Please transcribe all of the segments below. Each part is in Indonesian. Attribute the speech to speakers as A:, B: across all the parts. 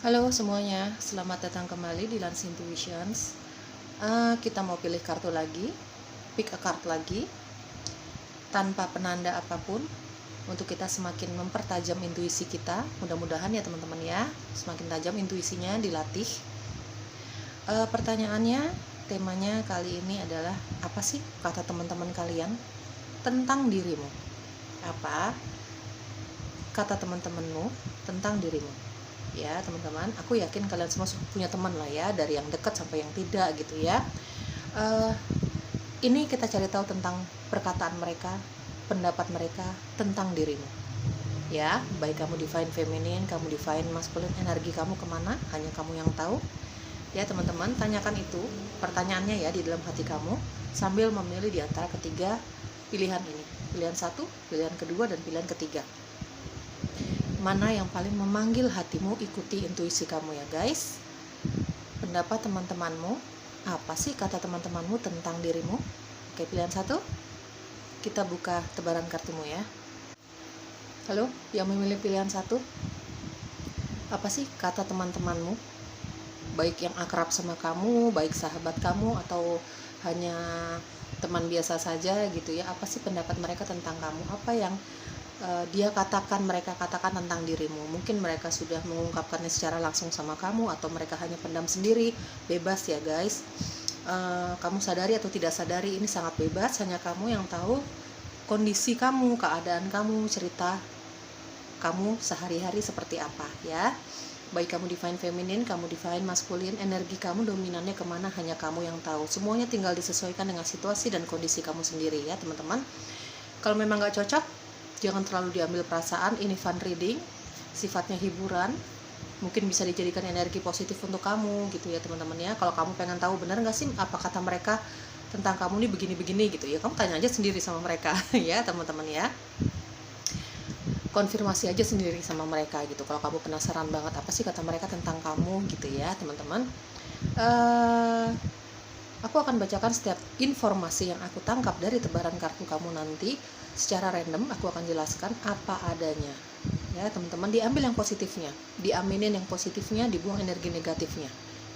A: Halo semuanya, selamat datang kembali di Lans Intuitions. Kita mau pilih kartu lagi, pick a card lagi, tanpa penanda apapun, untuk kita semakin mempertajam intuisi kita. Mudah-mudahan ya teman-teman ya, semakin tajam intuisinya dilatih. Pertanyaannya, temanya kali ini adalah apa sih kata teman-teman kalian tentang dirimu? Apa kata teman-temanmu tentang dirimu? Ya teman-teman, aku yakin kalian semua punya teman lah ya, dari yang dekat sampai yang tidak gitu ya. Ini kita cari tahu tentang perkataan mereka, pendapat mereka tentang dirimu ya. Baik kamu divine feminine, kamu divine masculine, energi kamu kemana hanya kamu yang tahu ya teman-teman. Tanyakan itu pertanyaannya ya di dalam hati kamu, sambil memilih di antara ketiga pilihan ini, pilihan satu, pilihan kedua, dan pilihan ketiga. Mana yang paling memanggil hatimu? Ikuti intuisi kamu ya guys. Pendapat teman-temanmu, apa sih kata teman-temanmu tentang dirimu? Oke, pilihan satu, kita buka tebaran kartumu ya. Halo, yang memilih pilihan satu, apa sih kata teman-temanmu? Baik yang akrab sama kamu, baik sahabat kamu, atau hanya teman biasa saja gitu ya. Apa sih pendapat mereka tentang kamu? Apa yang mereka katakan tentang dirimu? Mungkin mereka sudah mengungkapkannya secara langsung sama kamu, atau mereka hanya pendam sendiri. Bebas ya guys, kamu sadari atau tidak sadari, ini sangat bebas. Hanya kamu yang tahu kondisi kamu, keadaan kamu, cerita kamu sehari-hari seperti apa ya. Baik kamu divine feminine, kamu divine masculine, energi kamu dominannya kemana hanya kamu yang tahu. Semuanya tinggal disesuaikan dengan situasi dan kondisi kamu sendiri ya teman-teman. Kalau memang gak cocok, jangan terlalu diambil perasaan. Ini fun reading, sifatnya hiburan, mungkin bisa dijadikan energi positif untuk kamu gitu ya teman-teman ya. Kalau kamu pengen tahu benar nggak sih apa kata mereka tentang kamu nih begini-begini gitu ya, kamu tanya aja sendiri sama mereka ya teman-teman ya. Konfirmasi aja sendiri sama mereka gitu kalau kamu penasaran banget apa sih kata mereka tentang kamu gitu ya teman-teman. Aku akan bacakan setiap informasi yang aku tangkap dari tebaran kartu kamu nanti secara random. Aku akan jelaskan apa adanya ya teman-teman. Diambil yang positifnya, diaminin yang positifnya, dibuang energi negatifnya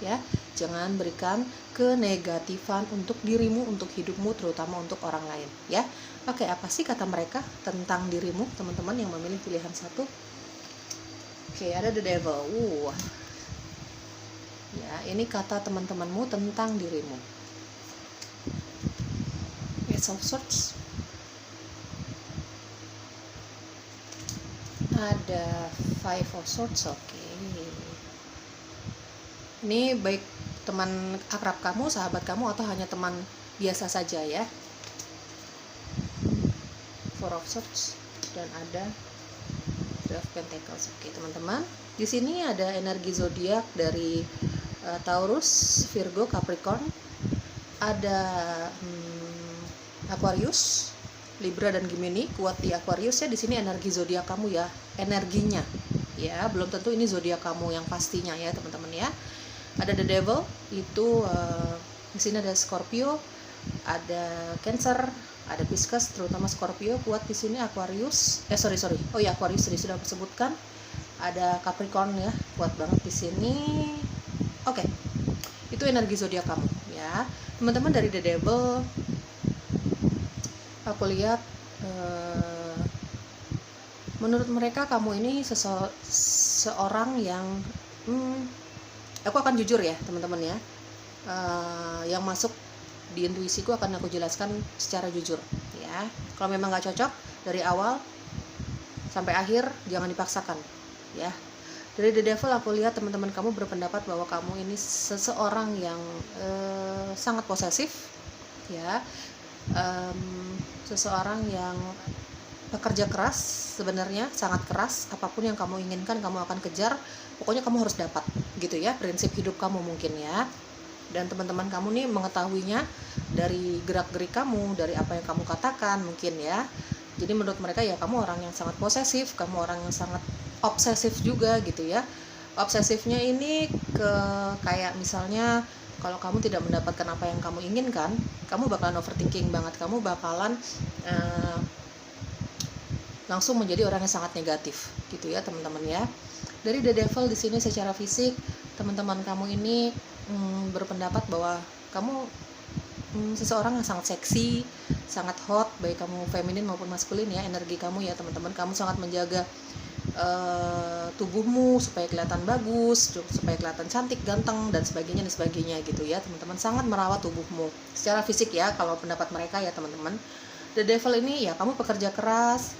A: ya. Jangan berikan kenegatifan untuk dirimu, untuk hidupmu, terutama untuk orang lain ya. Oke, apa sih kata mereka tentang dirimu teman-teman yang memilih pilihan satu? Oke, ada the devil. Ya, ini kata teman-temanmu tentang dirimu. Ace of Swords, ada Five of Swords. Oke, ini baik teman akrab kamu, sahabat kamu, atau hanya teman biasa saja ya. Four of Swords, dan ada The of Pentacles. Oke teman-teman, di sini ada energi zodiak dari Taurus, Virgo, Capricorn, ada Aquarius, Libra, dan Gemini. Kuat di Aquarius ya. Di sini energi zodiak kamu ya, energinya ya. Belum tentu ini zodiak kamu yang pastinya ya teman-teman ya. Ada the devil, itu di sini ada Scorpio, ada Cancer, ada Pisces, terutama Scorpio. Kuat di sini Aquarius. Oh ya, Aquarius tadi sudah disebutkan. Ada Capricorn ya, kuat banget di sini. Oke. Itu energi zodiak kamu ya. Teman-teman, dari the devil aku lihat menurut mereka kamu ini seorang yang aku akan jujur ya teman-teman ya. Yang masuk di intuisiku akan aku jelaskan secara jujur ya. Kalau memang gak cocok dari awal sampai akhir, jangan dipaksakan ya. Dari the devil aku lihat teman-teman kamu berpendapat bahwa kamu ini seseorang yang sangat posesif ya. Seseorang yang pekerja keras, sebenarnya sangat keras. Apapun yang kamu inginkan kamu akan kejar, pokoknya kamu harus dapat gitu ya, prinsip hidup kamu mungkin ya. Dan teman-teman kamu nih mengetahuinya dari gerak-gerik kamu, dari apa yang kamu katakan mungkin ya. Jadi menurut mereka ya kamu orang yang sangat posesif, kamu orang yang sangat obsesif juga gitu ya. Obsesifnya ini kayak misalnya kalau kamu tidak mendapatkan apa yang kamu inginkan, kamu bakalan overthinking banget, kamu bakalan langsung menjadi orang yang sangat negatif gitu ya teman-teman ya. Dari The Devil di sini secara fisik, teman-teman kamu ini berpendapat bahwa kamu seseorang yang sangat seksi, sangat hot, baik kamu feminin maupun maskulin ya, energi kamu ya teman-teman. Kamu sangat menjaga tubuhmu supaya kelihatan bagus, supaya kelihatan cantik, ganteng dan sebagainya gitu ya teman-teman. Sangat merawat tubuhmu secara fisik ya, kalau pendapat mereka ya teman-teman. The Devil ini ya, kamu pekerja keras,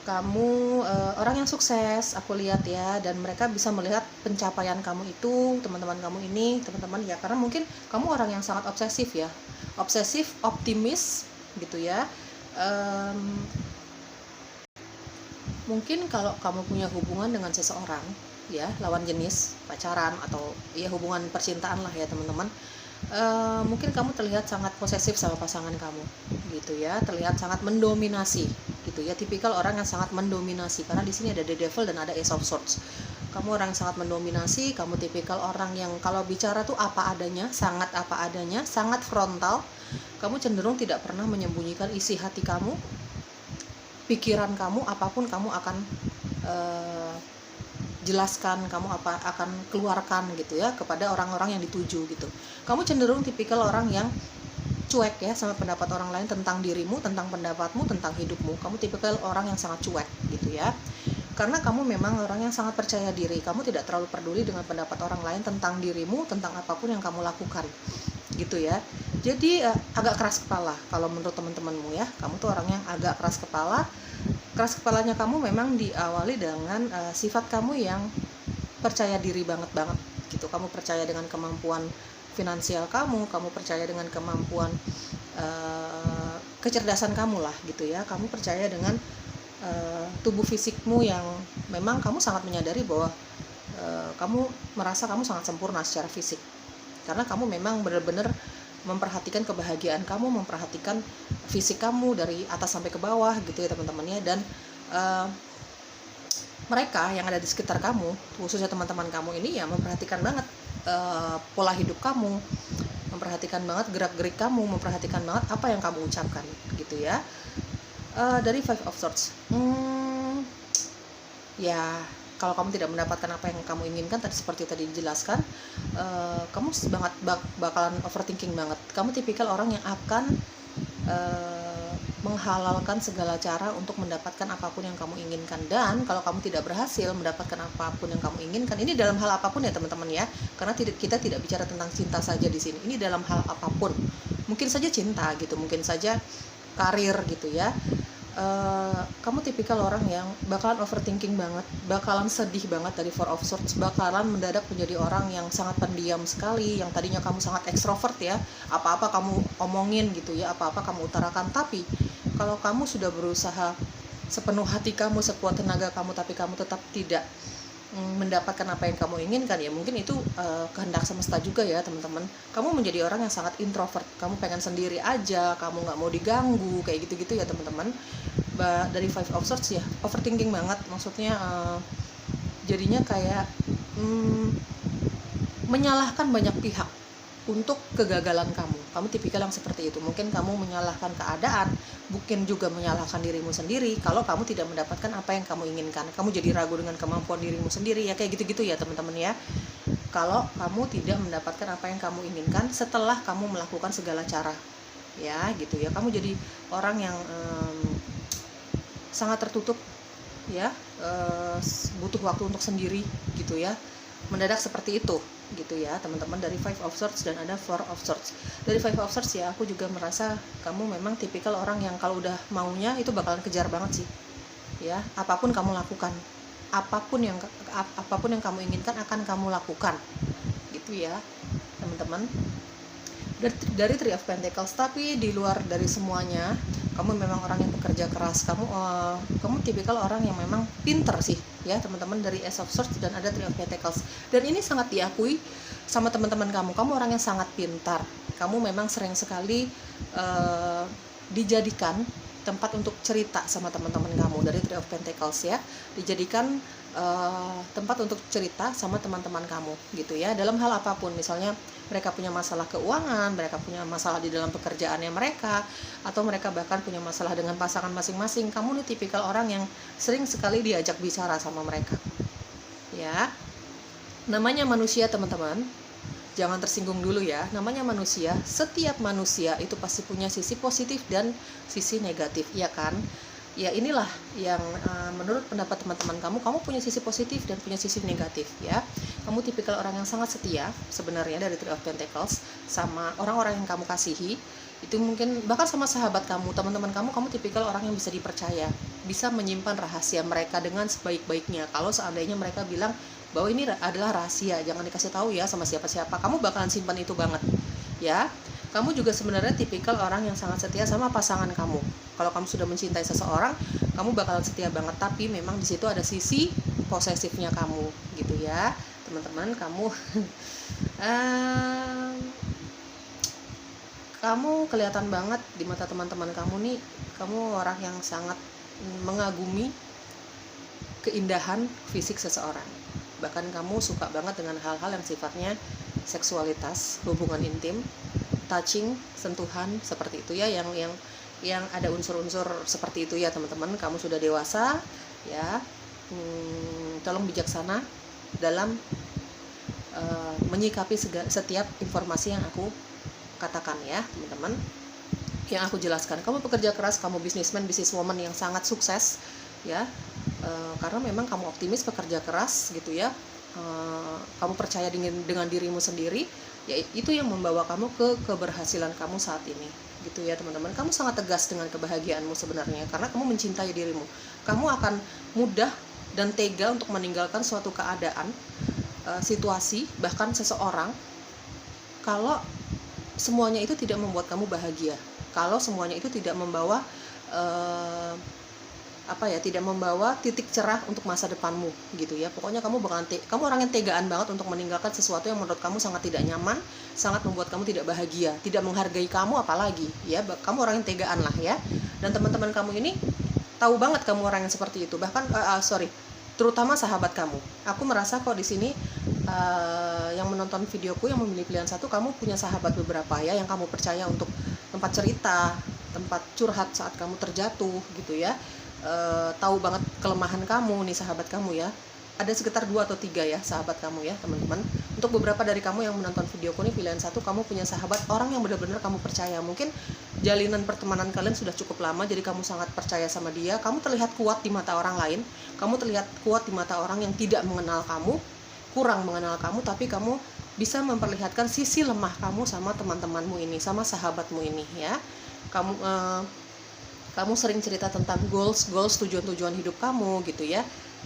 A: kamu orang yang sukses, aku lihat ya, dan mereka bisa melihat pencapaian kamu itu, teman-teman kamu ini, teman-teman ya, karena mungkin kamu orang yang sangat obsesif ya, obsesif, optimis gitu ya. Mungkin kalau kamu punya hubungan dengan seseorang ya, lawan jenis, pacaran atau ya hubungan percintaan lah ya teman-teman, mungkin kamu terlihat sangat posesif sama pasangan kamu gitu ya, terlihat sangat mendominasi gitu ya, tipikal orang yang sangat mendominasi, karena di sini ada The Devil dan ada Ace of Swords. Kamu orang yang sangat mendominasi, kamu tipikal orang yang kalau bicara tuh apa adanya, sangat apa adanya, sangat frontal. Kamu cenderung tidak pernah menyembunyikan isi hati kamu, pikiran kamu, apapun kamu akan jelaskan, kamu akan keluarkan gitu ya kepada orang-orang yang dituju gitu. Kamu cenderung tipikal orang yang cuek ya sama pendapat orang lain tentang dirimu, tentang pendapatmu, tentang hidupmu. Kamu tipikal orang yang sangat cuek gitu ya. Karena kamu memang orang yang sangat percaya diri. Kamu tidak terlalu peduli dengan pendapat orang lain tentang dirimu, tentang apapun yang kamu lakukan gitu ya. Jadi agak keras kepala kalau menurut teman-temanmu ya. Kamu tuh orang yang agak keras kepala. Keras kepalanya kamu memang diawali dengan sifat kamu yang percaya diri banget gitu. Kamu percaya dengan kemampuan finansial kamu percaya dengan kemampuan kecerdasan kamu lah gitu ya. Kamu percaya dengan tubuh fisikmu yang memang kamu sangat menyadari bahwa kamu merasa kamu sangat sempurna secara fisik, karena kamu memang benar-benar memperhatikan kebahagiaan kamu, memperhatikan fisik kamu dari atas sampai ke bawah gitu ya teman-temannya. Dan mereka yang ada di sekitar kamu, khususnya teman-teman kamu ini ya, memperhatikan banget pola hidup kamu, memperhatikan banget gerak-gerik kamu, memperhatikan banget apa yang kamu ucapkan gitu ya. Dari Five of Swords, ya kalau kamu tidak mendapatkan apa yang kamu inginkan tadi, seperti tadi dijelaskan, kamu bakalan overthinking banget. Kamu tipikal orang yang akan menghalalkan segala cara untuk mendapatkan apapun yang kamu inginkan. Dan kalau kamu tidak berhasil mendapatkan apapun yang kamu inginkan, ini dalam hal apapun ya teman-teman ya, karena kita tidak bicara tentang cinta saja di sini. Ini dalam hal apapun, mungkin saja cinta gitu, mungkin saja karir gitu ya. Kamu tipikal orang yang bakalan overthinking banget, bakalan sedih banget dari Four of Swords, bakalan mendadak menjadi orang yang sangat pendiam sekali. Yang tadinya kamu sangat ekstrovert ya, apa-apa kamu omongin gitu ya, apa-apa kamu utarakan. Tapi kalau kamu sudah berusaha sepenuh hati kamu, sekuat tenaga kamu, tapi kamu tetap tidak mendapatkan apa yang kamu inginkan, ya mungkin itu kehendak semesta juga ya teman-teman. Kamu menjadi orang yang sangat introvert, kamu pengen sendiri aja, kamu nggak mau diganggu kayak gitu-gitu ya teman-teman. Dari Five of Swords ya, overthinking banget, maksudnya jadinya kayak menyalahkan banyak pihak untuk kegagalan kamu. Kamu tipikal yang seperti itu. Mungkin kamu menyalahkan keadaan, mungkin juga menyalahkan dirimu sendiri kalau kamu tidak mendapatkan apa yang kamu inginkan. Kamu jadi ragu dengan kemampuan dirimu sendiri ya, kayak gitu-gitu ya teman-teman ya. Kalau kamu tidak mendapatkan apa yang kamu inginkan setelah kamu melakukan segala cara ya gitu ya. Kamu jadi orang yang sangat tertutup ya, butuh waktu untuk sendiri gitu ya. Mendadak seperti itu gitu ya teman-teman. Dari Five of Swords dan ada Four of Swords. Dari Five of Swords ya, aku juga merasa kamu memang tipikal orang yang kalau udah maunya itu bakalan kejar banget sih ya. Apapun kamu lakukan, apapun yang kamu inginkan akan kamu lakukan gitu ya teman-teman. Dari Three of Pentacles, tapi di luar dari semuanya, kamu memang orang yang bekerja keras. Kamu tipikal orang yang memang pinter sih ya teman-teman. Dari Ace of Swords dan ada Three of Pentacles, dan ini sangat diakui sama teman-teman kamu. Kamu orang yang sangat pintar. Kamu memang sering sekali dijadikan tempat untuk cerita sama teman-teman kamu. Dari Three of Pentacles ya, dijadikan tempat untuk cerita sama teman-teman kamu gitu ya, dalam hal apapun. Misalnya mereka punya masalah keuangan, mereka punya masalah di dalam pekerjaannya mereka, atau mereka bahkan punya masalah dengan pasangan masing-masing. Kamu nih tipikal orang yang sering sekali diajak bicara sama mereka ya. Namanya manusia teman-teman, jangan tersinggung dulu ya. Namanya manusia, setiap manusia itu pasti punya sisi positif dan sisi negatif, ya kan? Ya inilah yang menurut pendapat teman-teman kamu punya sisi positif dan punya sisi negatif ya. Kamu tipikal orang yang sangat setia sebenarnya dari Three of Pentacles sama orang-orang yang kamu kasihi. Itu mungkin bahkan sama sahabat kamu, teman-teman kamu tipikal orang yang bisa dipercaya, bisa menyimpan rahasia mereka dengan sebaik-baiknya. Kalau seandainya mereka bilang bahwa ini adalah rahasia, jangan dikasih tahu ya sama siapa-siapa, kamu bakalan simpan itu banget ya. Kamu juga sebenarnya tipikal orang yang sangat setia sama pasangan kamu. Kalau kamu sudah mencintai seseorang, kamu bakalan setia banget, tapi memang di situ ada sisi posesifnya kamu gitu ya teman-teman. Kamu kelihatan banget di mata teman-teman kamu nih, kamu orang yang sangat mengagumi keindahan fisik seseorang. Bahkan kamu suka banget dengan hal-hal yang sifatnya seksualitas, hubungan intim, touching, sentuhan seperti itu ya, yang ada unsur-unsur seperti itu ya teman-teman. Kamu sudah dewasa ya, tolong bijaksana dalam menyikapi setiap informasi yang aku katakan ya teman-teman, yang aku jelaskan. Kamu pekerja keras, kamu businessman, businesswoman yang sangat sukses ya, karena memang kamu optimis, pekerja keras gitu ya. Kamu percaya dengan dirimu sendiri, ya itu yang membawa kamu ke keberhasilan kamu saat ini gitu ya teman-teman. Kamu sangat tegas dengan kebahagiaanmu sebenarnya, karena kamu mencintai dirimu. Kamu akan mudah dan tega untuk meninggalkan suatu keadaan, situasi, bahkan seseorang kalau semuanya itu tidak membuat kamu bahagia, kalau semuanya itu tidak membawa tidak membawa titik cerah untuk masa depanmu gitu ya. Pokoknya kamu orang yang tegaan banget untuk meninggalkan sesuatu yang menurut kamu sangat tidak nyaman, sangat membuat kamu tidak bahagia, tidak menghargai kamu apalagi ya. Kamu orang yang tegaan lah ya. Dan teman-teman kamu ini tahu banget kamu orang yang seperti itu. Bahkan terutama sahabat kamu. Aku merasa kok di sini yang menonton videoku, yang memilih pilihan satu, kamu punya sahabat beberapa ya, yang kamu percaya untuk tempat cerita, tempat curhat saat kamu terjatuh gitu ya. Tahu banget kelemahan kamu nih sahabat kamu ya. Ada sekitar 2 atau 3 ya sahabat kamu ya teman-teman. Untuk beberapa dari kamu yang menonton videoku nih pilihan satu, kamu punya sahabat, orang yang benar-benar kamu percaya. Mungkin jalinan pertemanan kalian sudah cukup lama, jadi kamu sangat percaya sama dia. Kamu terlihat kuat di mata orang lain, kamu terlihat kuat di mata orang yang tidak mengenal kamu, kurang mengenal kamu, tapi kamu bisa memperlihatkan sisi lemah kamu sama teman-temanmu ini, sama sahabatmu ini ya. Kamu sering cerita tentang goals, tujuan-tujuan hidup kamu gitu ya.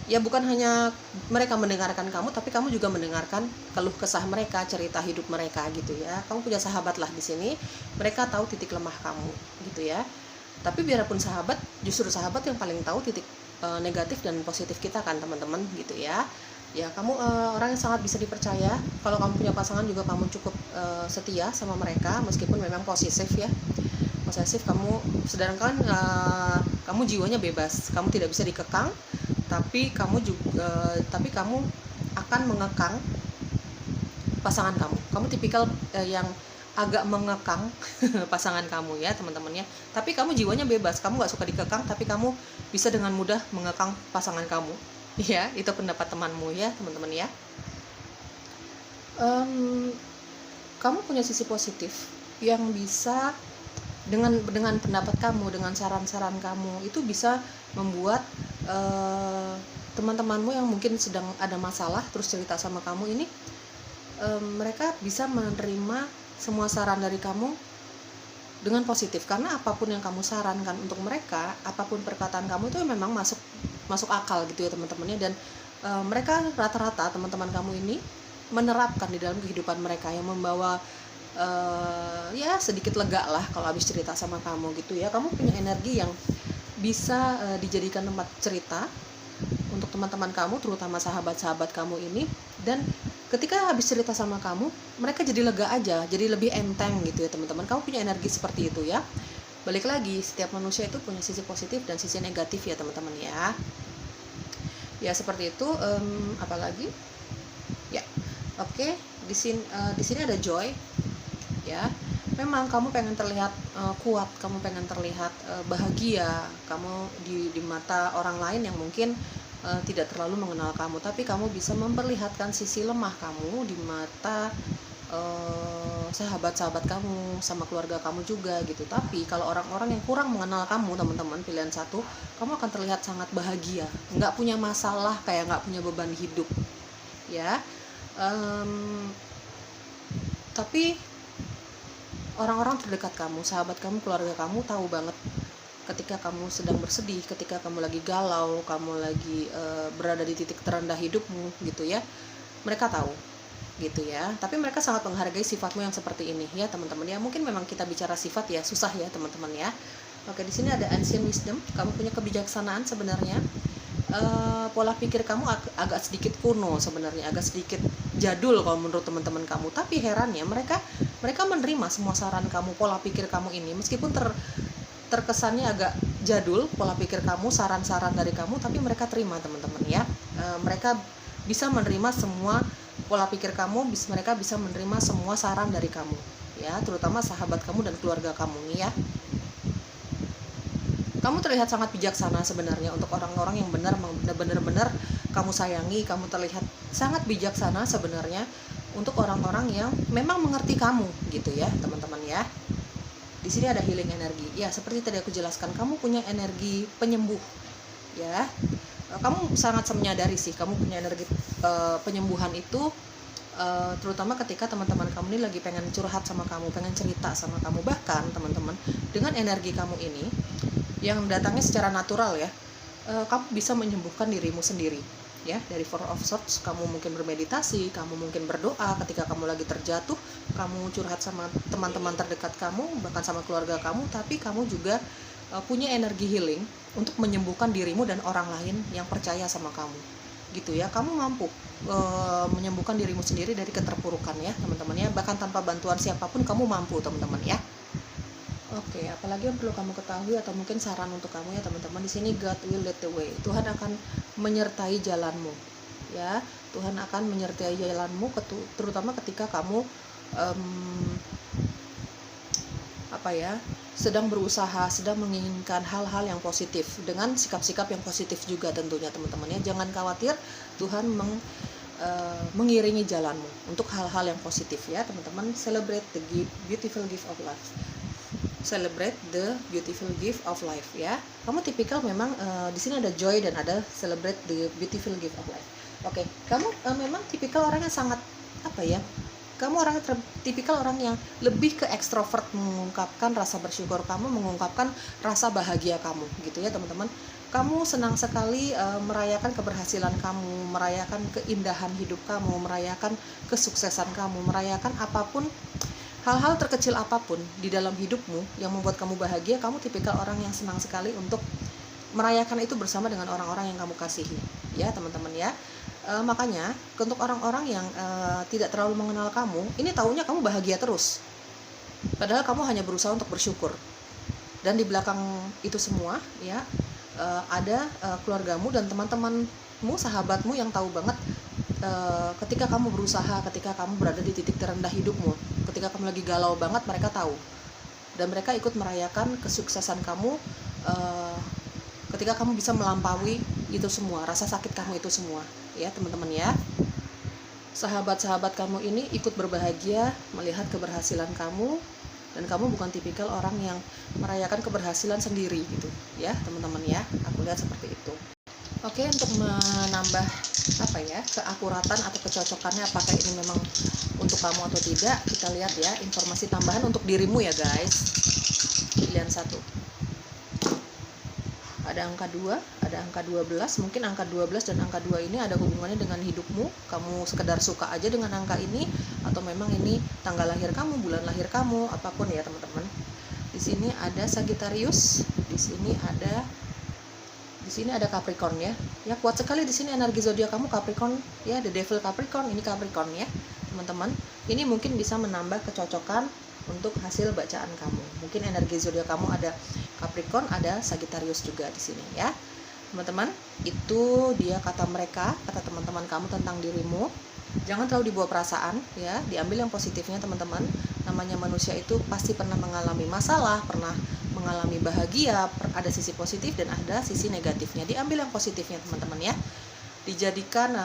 A: Ya bukan hanya mereka mendengarkan kamu, tapi kamu juga mendengarkan keluh kesah mereka, cerita hidup mereka gitu ya. Kamu punya sahabat lah di sini, mereka tahu titik lemah kamu gitu ya. Tapi biarpun sahabat, justru sahabat yang paling tahu titik negatif dan positif kita kan teman-teman gitu ya. Ya kamu orang yang sangat bisa dipercaya. Kalau kamu punya pasangan juga kamu cukup setia sama mereka, meskipun memang posesif ya. Posesif kamu, sedangkan kamu jiwanya bebas, kamu tidak bisa dikekang, tapi kamu akan mengekang pasangan kamu. Kamu tipikal yang agak mengekang pasangan kamu ya teman-teman ya. Tapi kamu jiwanya bebas, kamu nggak suka dikekang, tapi kamu bisa dengan mudah mengekang pasangan kamu ya. Itu pendapat temanmu ya teman-teman ya. Kamu punya sisi positif yang bisa dengan pendapat kamu, dengan saran-saran kamu itu bisa membuat teman-temanmu yang mungkin sedang ada masalah terus cerita sama kamu ini, mereka bisa menerima semua saran dari kamu dengan positif, karena apapun yang kamu sarankan untuk mereka, apapun perkataan kamu itu memang masuk akal gitu ya teman-temannya. Dan mereka rata-rata teman-teman kamu ini menerapkan di dalam kehidupan mereka, yang membawa ya sedikit lega lah kalau habis cerita sama kamu gitu ya. Kamu punya energi yang bisa dijadikan tempat cerita untuk teman-teman kamu, terutama sahabat-sahabat kamu ini. Dan ketika habis cerita sama kamu, mereka jadi lega aja, jadi lebih enteng gitu ya teman-teman. Kamu punya energi seperti itu ya. Balik lagi, setiap manusia itu punya sisi positif dan sisi negatif ya teman-teman ya. Ya seperti itu. Apalagi ya, oke. Di sini ada Joy ya. Memang kamu pengen terlihat kuat, kamu pengen terlihat bahagia, kamu di mata orang lain yang mungkin tidak terlalu mengenal kamu, tapi kamu bisa memperlihatkan sisi lemah kamu di mata sahabat-sahabat kamu, sama keluarga kamu juga gitu. Tapi kalau orang-orang yang kurang mengenal kamu, teman-teman, pilihan satu, kamu akan terlihat sangat bahagia, nggak punya masalah, kayak nggak punya beban hidup, ya. Tapi orang-orang terdekat kamu, sahabat kamu, keluarga kamu tahu banget ketika kamu sedang bersedih, ketika kamu lagi galau, kamu lagi berada di titik terendah hidupmu gitu ya. Mereka tahu gitu ya. Tapi mereka sangat menghargai sifatmu yang seperti ini ya, teman-teman ya. Mungkin memang kita bicara sifat ya susah ya, teman-teman ya. Oke, di sini ada ancient wisdom. Kamu punya kebijaksanaan sebenarnya. Pola pikir kamu agak sedikit kuno sebenarnya, agak sedikit jadul kalau menurut teman-teman kamu. Tapi herannya mereka menerima semua saran kamu, pola pikir kamu ini, meskipun terkesannya agak jadul pola pikir kamu, saran-saran dari kamu, tapi mereka terima, teman-teman ya. Mereka bisa menerima semua pola pikir kamu, mereka bisa menerima semua saran dari kamu ya, terutama sahabat kamu dan keluarga kamu nih ya. Kamu terlihat sangat bijaksana sebenarnya untuk orang-orang yang benar-benar kamu sayangi. Kamu terlihat sangat bijaksana sebenarnya untuk orang-orang yang memang mengerti kamu gitu ya, teman-teman ya. Di sini ada healing energi. Ya, seperti tadi aku jelaskan, kamu punya energi penyembuh. Ya. Kamu sangat menyadari sih, kamu punya energi penyembuhan itu, terutama ketika teman-teman kamu ini lagi pengen curhat sama kamu, pengen cerita sama kamu. Bahkan, teman-teman, dengan energi kamu ini yang datangnya secara natural ya, kamu bisa menyembuhkan dirimu sendiri ya. Dari Four of Swords, kamu mungkin bermeditasi, kamu mungkin berdoa ketika kamu lagi terjatuh, kamu curhat sama teman-teman terdekat kamu, bahkan sama keluarga kamu. Tapi kamu juga punya energi healing untuk menyembuhkan dirimu dan orang lain yang percaya sama kamu gitu ya. Kamu mampu menyembuhkan dirimu sendiri dari keterpurukan ya, teman-teman ya. Bahkan tanpa bantuan siapapun kamu mampu, teman-teman ya. Oke, apalagi yang perlu kamu ketahui atau mungkin saran untuk kamu ya, teman-teman. Di sini God will lead the way. Tuhan akan menyertai jalanmu. Ya, Tuhan akan menyertai jalanmu, terutama ketika kamu sedang berusaha, sedang menginginkan hal-hal yang positif dengan sikap-sikap yang positif juga tentunya, teman-teman ya. Jangan khawatir, Tuhan mengiringi jalanmu untuk hal-hal yang positif ya, teman-teman. Celebrate the beautiful gift of life. Celebrate the beautiful gift of life ya. Kamu tipikal memang di sini ada joy dan ada celebrate the beautiful gift of life. Oke, kamu memang tipikal orang yang sangat kamu tipikal orang yang lebih ke ekstrovert, mengungkapkan rasa bersyukur kamu, mengungkapkan rasa bahagia kamu gitu ya, teman-teman. Kamu senang sekali merayakan keberhasilan kamu, merayakan keindahan hidup kamu, merayakan kesuksesan kamu, merayakan apapun, hal-hal terkecil apapun di dalam hidupmu yang membuat kamu bahagia. Kamu tipikal orang yang senang sekali untuk merayakan itu bersama dengan orang-orang yang kamu kasihi ya, teman-teman ya. Makanya untuk orang-orang yang tidak terlalu mengenal kamu, ini taunya kamu bahagia terus, padahal kamu hanya berusaha untuk bersyukur. Dan di belakang itu semua ya, ada keluargamu dan teman-temanmu, sahabatmu yang tahu banget ketika kamu berusaha, ketika kamu berada di titik terendah hidupmu, ketika kamu lagi galau banget, mereka tahu. Dan mereka ikut merayakan kesuksesan kamu ketika kamu bisa melampaui itu semua, rasa sakit kamu itu semua ya, teman-teman ya. Sahabat-sahabat kamu ini ikut berbahagia melihat keberhasilan kamu, dan kamu bukan tipikal orang yang merayakan keberhasilan sendiri gitu ya, teman-teman ya. Aku lihat seperti itu. Oke, untuk menambah keakuratan atau kecocokannya, apakah ini memang untuk kamu atau tidak, kita lihat ya informasi tambahan untuk dirimu ya guys. Pilihan 1. Ada angka 2, ada angka 12. Mungkin angka 12 dan angka 2 ini ada hubungannya dengan hidupmu. Kamu sekedar suka aja dengan angka ini, atau memang ini tanggal lahir kamu, bulan lahir kamu, apapun ya, teman-teman. Di sini ada Sagittarius, di sini ada Capricorn ya. Ya, kuat sekali di sini energi zodiak kamu Capricorn ya, The Devil Capricorn, ini Capricorn ya, teman-teman. Ini mungkin bisa menambah kecocokan untuk hasil bacaan kamu. Mungkin energi zodiak kamu ada Capricorn, ada Sagittarius juga di sini ya, teman-teman. Itu dia kata teman-teman kamu tentang dirimu. Jangan terlalu dibawa perasaan ya, diambil yang positifnya teman-teman. Namanya manusia itu pasti pernah mengalami masalah, pernah mengalami bahagia, ada sisi positif dan ada sisi negatifnya. Diambil yang positifnya teman-teman ya, dijadikan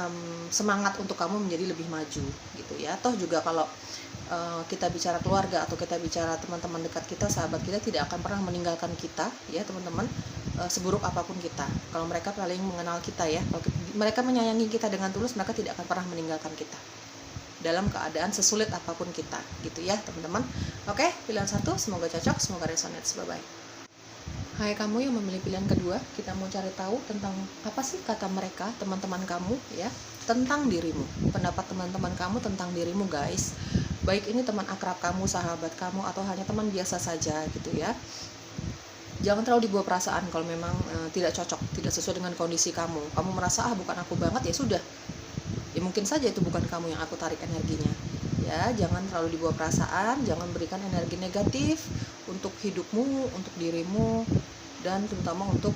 A: semangat untuk kamu menjadi lebih maju gitu ya. Toh juga kalau kita bicara keluarga atau kita bicara teman-teman dekat kita, sahabat kita tidak akan pernah meninggalkan kita ya teman-teman, seburuk apapun kita. Kalau mereka paling mengenal kita ya, kalau mereka menyayangi kita dengan tulus, mereka tidak akan pernah meninggalkan kita dalam keadaan sesulit apapun kita gitu ya teman-teman. Oke, pilihan 1 semoga cocok, semoga resonates. Bye bye. Hai kamu yang memilih pilihan kedua, kita mau cari tahu tentang apa sih kata mereka, teman-teman kamu ya, tentang dirimu. Pendapat teman-teman kamu tentang dirimu guys. Baik ini teman akrab kamu, sahabat kamu, atau hanya teman biasa saja gitu ya. Jangan terlalu dibawa perasaan kalau memang tidak cocok, tidak sesuai dengan kondisi kamu. Kamu merasa bukan aku banget, ya sudah. Ya mungkin saja itu bukan kamu yang aku tarik energinya. Ya, jangan terlalu dibawa perasaan, jangan berikan energi negatif untuk hidupmu, untuk dirimu, dan terutama untuk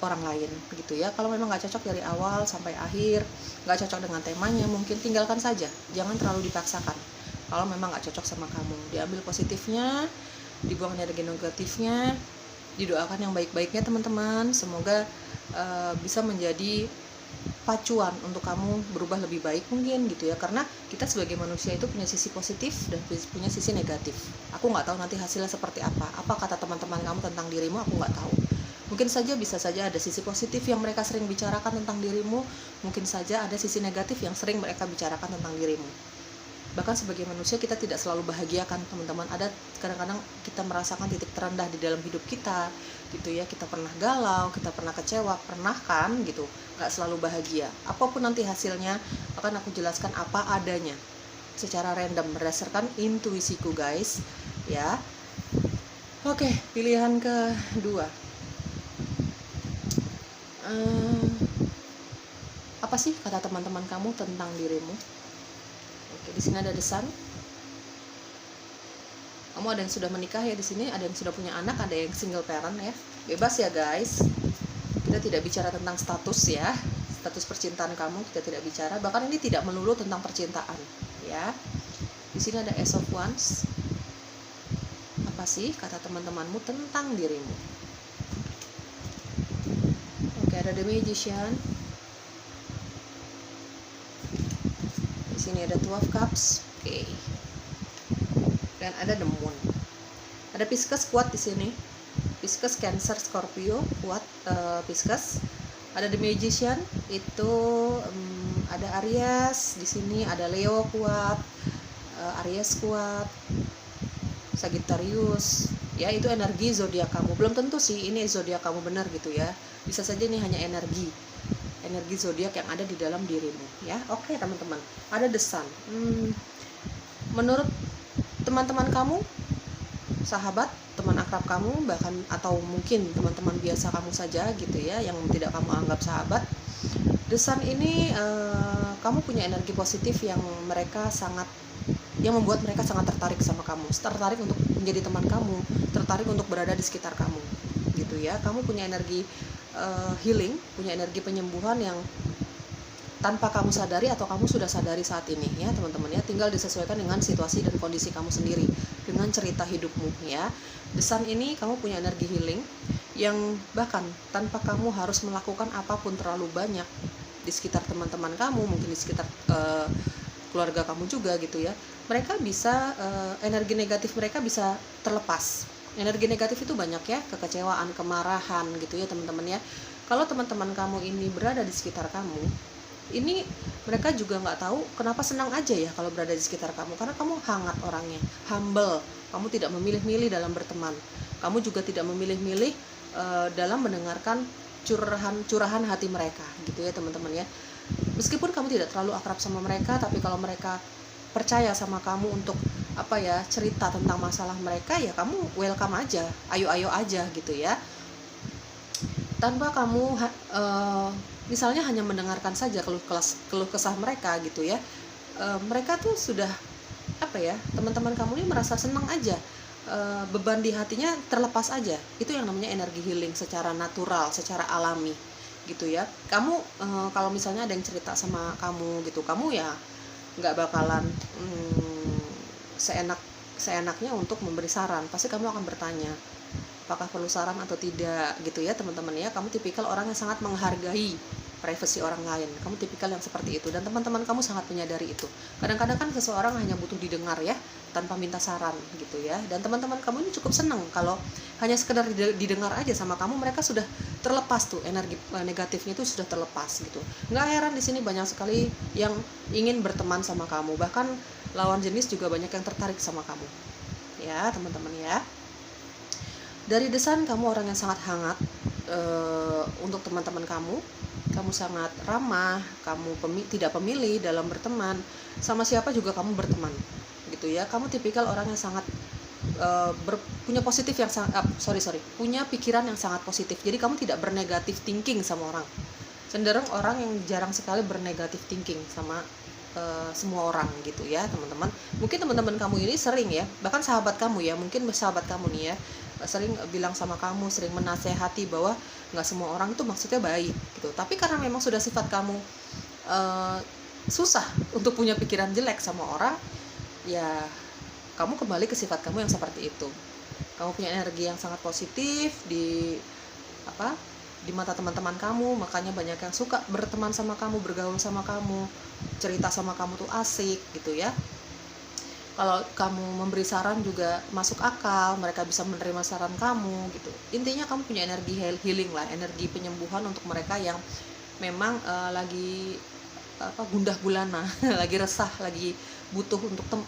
A: orang lain gitu ya. Kalau memang nggak cocok dari awal sampai akhir, nggak cocok dengan temanya, mungkin tinggalkan saja. Jangan terlalu dipaksakan. Kalau memang nggak cocok sama kamu, diambil positifnya, dibuang energi negatifnya, didoakan yang baik-baiknya teman-teman. Semoga bisa menjadi pacuan untuk kamu berubah lebih baik mungkin gitu ya, karena kita sebagai manusia itu punya sisi positif dan punya sisi negatif. Aku nggak tahu nanti hasilnya seperti apa kata teman-teman kamu tentang dirimu, aku nggak tahu. Mungkin saja bisa saja ada sisi positif yang mereka sering bicarakan tentang dirimu, mungkin saja ada sisi negatif yang sering mereka bicarakan tentang dirimu. Bahkan sebagai manusia kita tidak selalu bahagia kan teman-teman. Ada kadang-kadang kita merasakan titik terendah di dalam hidup kita gitu ya. Kita pernah galau, kita pernah kecewa, pernah kan gitu, gak selalu bahagia. Apapun nanti hasilnya akan aku jelaskan apa adanya secara random berdasarkan intuisiku guys ya. Oke, pilihan kedua, apa sih kata teman-teman kamu tentang dirimu? Oke, di sini ada the sun. Kamu ada yang sudah menikah ya di sini, ada yang sudah punya anak, ada yang single parent ya. Bebas ya guys. Kita tidak bicara tentang status ya, status percintaan kamu kita tidak bicara. Bahkan ini tidak melulu tentang percintaan ya. Di sini ada Ace of Wands. Apa sih kata teman-temanmu tentang dirimu? Oke, ada The Magician. Di sini ada 12 Cups. Oke. Dan ada The Moon. Ada Pisces kuat di sini. Pisces, Cancer, Scorpio kuat. Pisces. Ada The Magician itu ada Aries di sini, ada Leo kuat, Aries kuat, Sagittarius. Ya, itu energi zodiak kamu. Belum tentu sih ini zodiak kamu benar gitu ya. Bisa saja ini hanya energi zodiak yang ada di dalam dirimu ya. Oke teman-teman, ada The Sun. Menurut teman-teman kamu, sahabat, teman akrab kamu, bahkan atau mungkin teman-teman biasa kamu saja gitu ya, yang tidak kamu anggap sahabat, The Sun ini kamu punya energi positif yang membuat mereka sangat tertarik sama kamu, tertarik untuk menjadi teman kamu, tertarik untuk berada di sekitar kamu gitu ya. Kamu punya energi healing, punya energi penyembuhan yang tanpa kamu sadari atau kamu sudah sadari saat ini ya teman-teman ya. Tinggal disesuaikan dengan situasi dan kondisi kamu sendiri, dengan cerita hidupmu ya. The Sun ini kamu punya energi healing yang bahkan tanpa kamu harus melakukan apapun terlalu banyak di sekitar teman-teman kamu, mungkin di sekitar keluarga kamu juga gitu ya. Mereka bisa energi negatif mereka bisa terlepas. Energi negatif itu banyak ya, kekecewaan, kemarahan gitu ya teman-teman ya. Kalau teman-teman kamu ini berada di sekitar kamu, ini mereka juga nggak tahu kenapa senang aja ya kalau berada di sekitar kamu, karena kamu hangat orangnya, humble, kamu tidak memilih-milih dalam berteman, kamu juga tidak memilih-milih dalam mendengarkan curahan hati mereka gitu ya teman-teman ya. Meskipun kamu tidak terlalu akrab sama mereka, tapi kalau mereka percaya sama kamu untuk cerita tentang masalah mereka, ya kamu welcome aja, ayo aja gitu ya, tanpa kamu misalnya hanya mendengarkan saja keluh kesah mereka gitu ya. Mereka tuh sudah teman-teman kamu ini merasa senang aja, beban di hatinya terlepas aja. Itu yang namanya energi healing secara natural, secara alami gitu ya. Kamu kalau misalnya ada yang cerita sama kamu gitu, kamu ya nggak bakalan seenaknya untuk memberi saran. Pasti kamu akan bertanya apakah perlu saran atau tidak gitu ya teman-teman ya. Kamu tipikal orang yang sangat menghargai privasi orang lain, kamu tipikal yang seperti itu, dan teman-teman kamu sangat menyadari itu. Kadang-kadang kan seseorang hanya butuh didengar ya, tanpa minta saran gitu ya. Dan teman-teman kamu ini cukup senang kalau hanya sekedar didengar aja sama kamu, mereka sudah terlepas tuh, energi negatifnya itu sudah terlepas gitu. Nggak heran di sini banyak sekali yang ingin berteman sama kamu, bahkan lawan jenis juga banyak yang tertarik sama kamu ya teman-teman ya. Dari desan, kamu orang yang sangat hangat untuk teman-teman kamu sangat ramah, kamu tidak pemilih dalam berteman, sama siapa juga kamu berteman gitu ya. Kamu tipikal orang yang sangat punya positif yang punya pikiran yang sangat positif. Jadi kamu tidak bernegatif thinking sama orang, cenderung orang yang jarang sekali bernegatif thinking sama semua orang gitu ya teman-teman. Mungkin teman-teman kamu ini sering ya, bahkan sahabat kamu ya, mungkin sahabat kamu nih ya, sering bilang sama kamu, sering menasehati bahwa nggak semua orang itu maksudnya baik gitu. Tapi karena memang sudah sifat kamu susah untuk punya pikiran jelek sama orang, ya kamu kembali ke sifat kamu yang seperti itu. Kamu punya energi yang sangat positif di mata teman-teman kamu, makanya banyak yang suka berteman sama kamu, bergaul sama kamu, cerita sama kamu tuh asik gitu ya. Kalau kamu memberi saran juga masuk akal, mereka bisa menerima saran kamu gitu. Intinya kamu punya energi healing lah, energi penyembuhan untuk mereka yang memang lagi gundah gulana, lagi resah, lagi butuh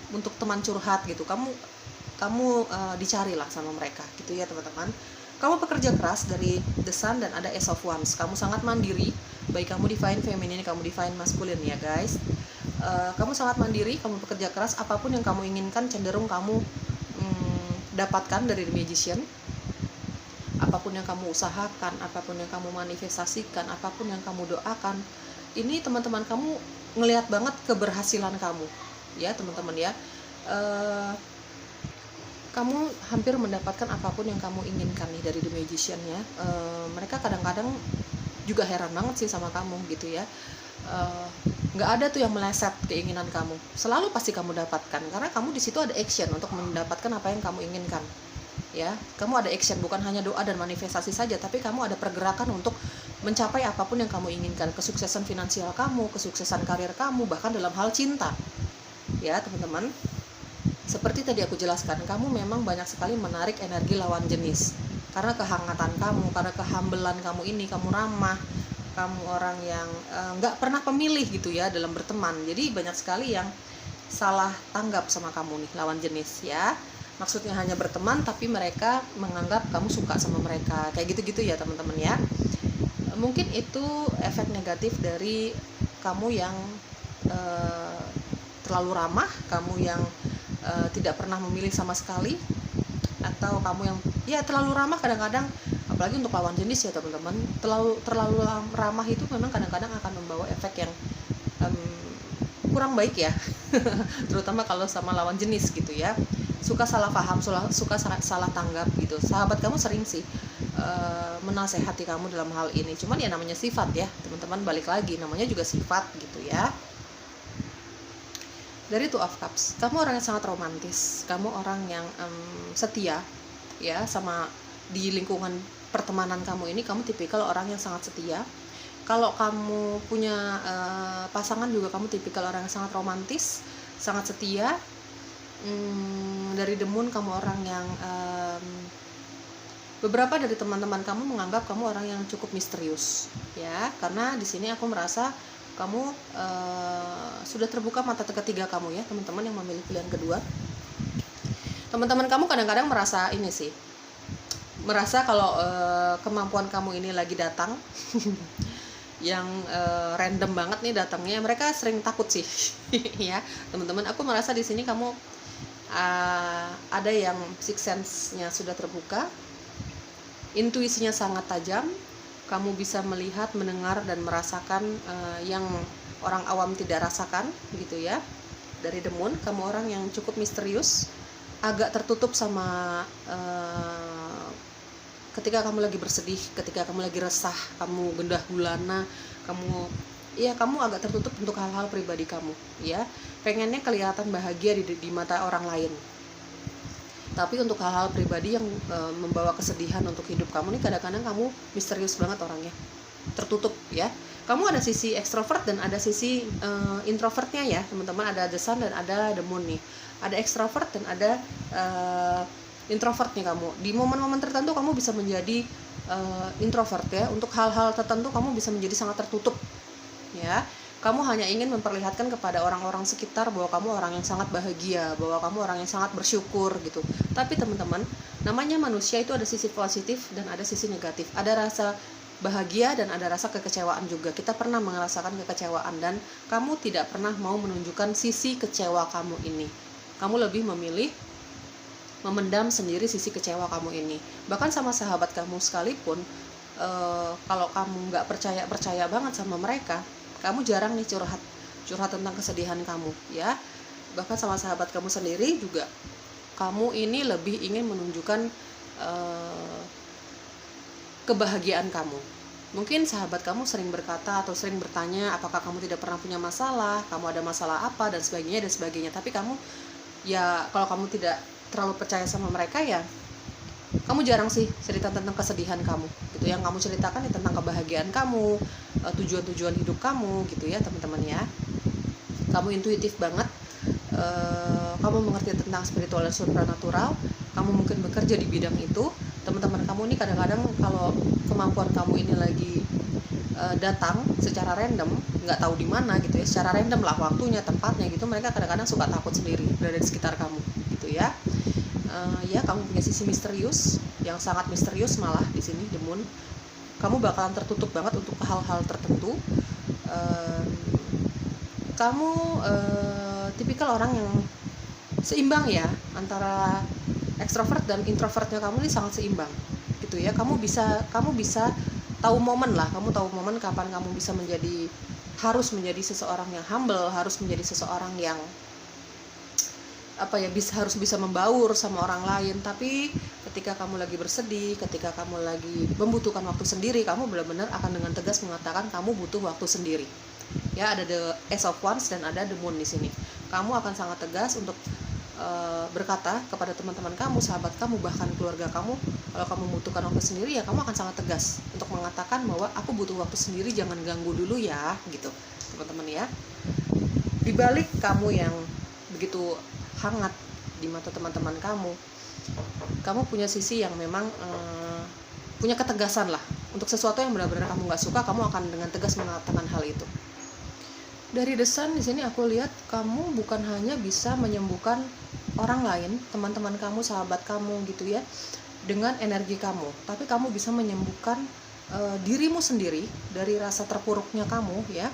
A: untuk teman curhat gitu. Kamu dicarilah sama mereka gitu ya teman-teman. Kamu pekerja keras dari The Sun dan ada Ace of Wands. Kamu sangat mandiri, baik kamu divine feminine, kamu divine masculine ya guys. Kamu sangat mandiri, kamu pekerja keras, apapun yang kamu inginkan cenderung kamu dapatkan dari The Magician. Apapun yang kamu usahakan, apapun yang kamu manifestasikan, apapun yang kamu doakan, ini teman-teman kamu ngelihat banget keberhasilan kamu ya teman-teman ya. Kamu hampir mendapatkan apapun yang kamu inginkan nih dari The Magician ya. Mereka kadang-kadang juga heran banget sih sama kamu gitu ya. Nggak ada tuh yang meleset keinginan kamu, selalu pasti kamu dapatkan karena kamu di situ ada action untuk mendapatkan apa yang kamu inginkan ya. Kamu ada action, bukan hanya doa dan manifestasi saja, tapi kamu ada pergerakan untuk mencapai apapun yang kamu inginkan, kesuksesan finansial kamu, kesuksesan karir kamu, bahkan dalam hal cinta ya teman-teman. Seperti tadi aku jelaskan, kamu memang banyak sekali menarik energi lawan jenis karena kehangatan kamu, karena kehambelan kamu ini, kamu ramah, kamu orang yang nggak pernah pemilih gitu ya dalam berteman. Jadi banyak sekali yang salah tanggap sama kamu nih lawan jenis ya. Maksudnya hanya berteman tapi mereka menganggap kamu suka sama mereka, kayak gitu-gitu ya teman-teman ya. Mungkin itu efek negatif dari kamu yang terlalu ramah, kamu yang tidak pernah memilih sama sekali, atau kamu yang ya terlalu ramah. Kadang-kadang apalagi untuk lawan jenis ya teman-teman, terlalu ramah itu memang kadang-kadang akan membawa efek yang kurang baik ya terutama kalau sama lawan jenis gitu ya. Suka salah paham, suka salah tanggap gitu. Sahabat kamu sering sih menasehati kamu dalam hal ini, cuman ya namanya sifat ya teman-teman, balik lagi namanya juga sifat gitu ya. Dari Two of Cups, kamu orang yang sangat romantis, kamu orang yang setia ya, sama di lingkungan pertemanan kamu ini, kamu tipikal orang yang sangat setia. Kalau kamu punya pasangan juga kamu tipikal orang yang sangat romantis, sangat setia. Dari The Moon, kamu orang yang beberapa dari teman-teman kamu menganggap kamu orang yang cukup misterius ya, karena di sini aku merasa kamu sudah terbuka mata ketiga kamu ya teman-teman yang memilih pilihan kedua. Teman-teman kamu kadang-kadang merasa ini sih, merasa kalau kemampuan kamu ini lagi datang yang random banget nih datangnya, mereka sering takut sih ya teman-teman. Aku merasa di sini kamu ada yang sixth sense-nya sudah terbuka, intuisinya sangat tajam, kamu bisa melihat, mendengar, dan merasakan yang orang awam tidak rasakan gitu ya. Dari The Moon, kamu orang yang cukup misterius, agak tertutup sama ketika kamu lagi bersedih, ketika kamu lagi resah, kamu gundah gulana, kamu ya kamu agak tertutup untuk hal-hal pribadi kamu, ya. Pengennya kelihatan bahagia di mata orang lain. Tapi untuk hal-hal pribadi yang membawa kesedihan untuk hidup kamu nih, kadang-kadang kamu misterius banget orangnya, tertutup ya. Kamu ada sisi ekstrovert dan ada sisi introvertnya ya teman-teman, ada the sun dan ada the moon nih. Ada ekstrovert dan ada introvertnya kamu. Di momen-momen tertentu kamu bisa menjadi introvert ya. Untuk hal-hal tertentu kamu bisa menjadi sangat tertutup ya. Kamu hanya ingin memperlihatkan kepada orang-orang sekitar bahwa kamu orang yang sangat bahagia, bahwa kamu orang yang sangat bersyukur gitu. Tapi teman-teman, namanya manusia itu ada sisi positif dan ada sisi negatif. Ada rasa bahagia dan ada rasa kekecewaan juga. Kita pernah merasakan kekecewaan dan kamu tidak pernah mau menunjukkan sisi kecewa kamu ini. Kamu lebih memilih memendam sendiri sisi kecewa kamu ini. Bahkan sama sahabat kamu sekalipun, kalau kamu nggak percaya banget sama mereka, kamu jarang nih curhat tentang kesedihan kamu ya. Bahkan sama sahabat kamu sendiri juga, kamu ini lebih ingin menunjukkan kebahagiaan kamu. Mungkin sahabat kamu sering berkata atau sering bertanya apakah kamu tidak pernah punya masalah, kamu ada masalah apa dan sebagainya. Tapi kamu ya, kalau kamu tidak terlalu percaya sama mereka ya, kamu jarang sih cerita tentang kesedihan kamu gitu. Yang kamu ceritakan ya tentang kebahagiaan kamu, tujuan-tujuan hidup kamu gitu ya teman-teman ya. Kamu intuitif banget, kamu mengerti tentang spiritual dan supranatural, kamu mungkin bekerja di bidang itu. Teman-teman kamu ini kadang-kadang kalau kemampuan kamu ini lagi datang secara random, nggak tahu di mana gitu ya, secara random lah waktunya, tempatnya gitu, mereka kadang-kadang suka takut sendiri berada di sekitar kamu gitu ya. Ya, kamu punya sisi misterius, yang sangat misterius malah di sini, the moon. Kamu bakalan tertutup banget untuk hal-hal tertentu. Kamu tipikal orang yang seimbang ya, antara ekstrovert dan introvertnya kamu ini sangat seimbang gitu ya. Kamu bisa tahu momen lah, kamu tahu momen kapan kamu bisa harus menjadi seseorang yang humble, harus menjadi seseorang yang harus bisa membaur sama orang lain. Tapi ketika kamu lagi bersedih, ketika kamu lagi membutuhkan waktu sendiri, kamu benar-benar akan dengan tegas mengatakan kamu butuh waktu sendiri. Ya, ada the Ace of Wands dan ada the Moon di sini. Kamu akan sangat tegas untuk berkata kepada teman-teman kamu, sahabat kamu, bahkan keluarga kamu, kalau kamu membutuhkan waktu sendiri ya kamu akan sangat tegas untuk mengatakan bahwa aku butuh waktu sendiri, jangan ganggu dulu ya, gitu teman-teman ya. Di balik kamu yang begitu hangat di mata teman-teman kamu punya sisi yang memang punya ketegasan lah. Untuk sesuatu yang benar-benar kamu nggak suka, kamu akan dengan tegas mengatakan hal itu. Dari The Sun di sini aku lihat kamu bukan hanya bisa menyembuhkan orang lain, teman-teman kamu, sahabat kamu gitu ya, dengan energi kamu, tapi kamu bisa menyembuhkan dirimu sendiri dari rasa terpuruknya kamu ya,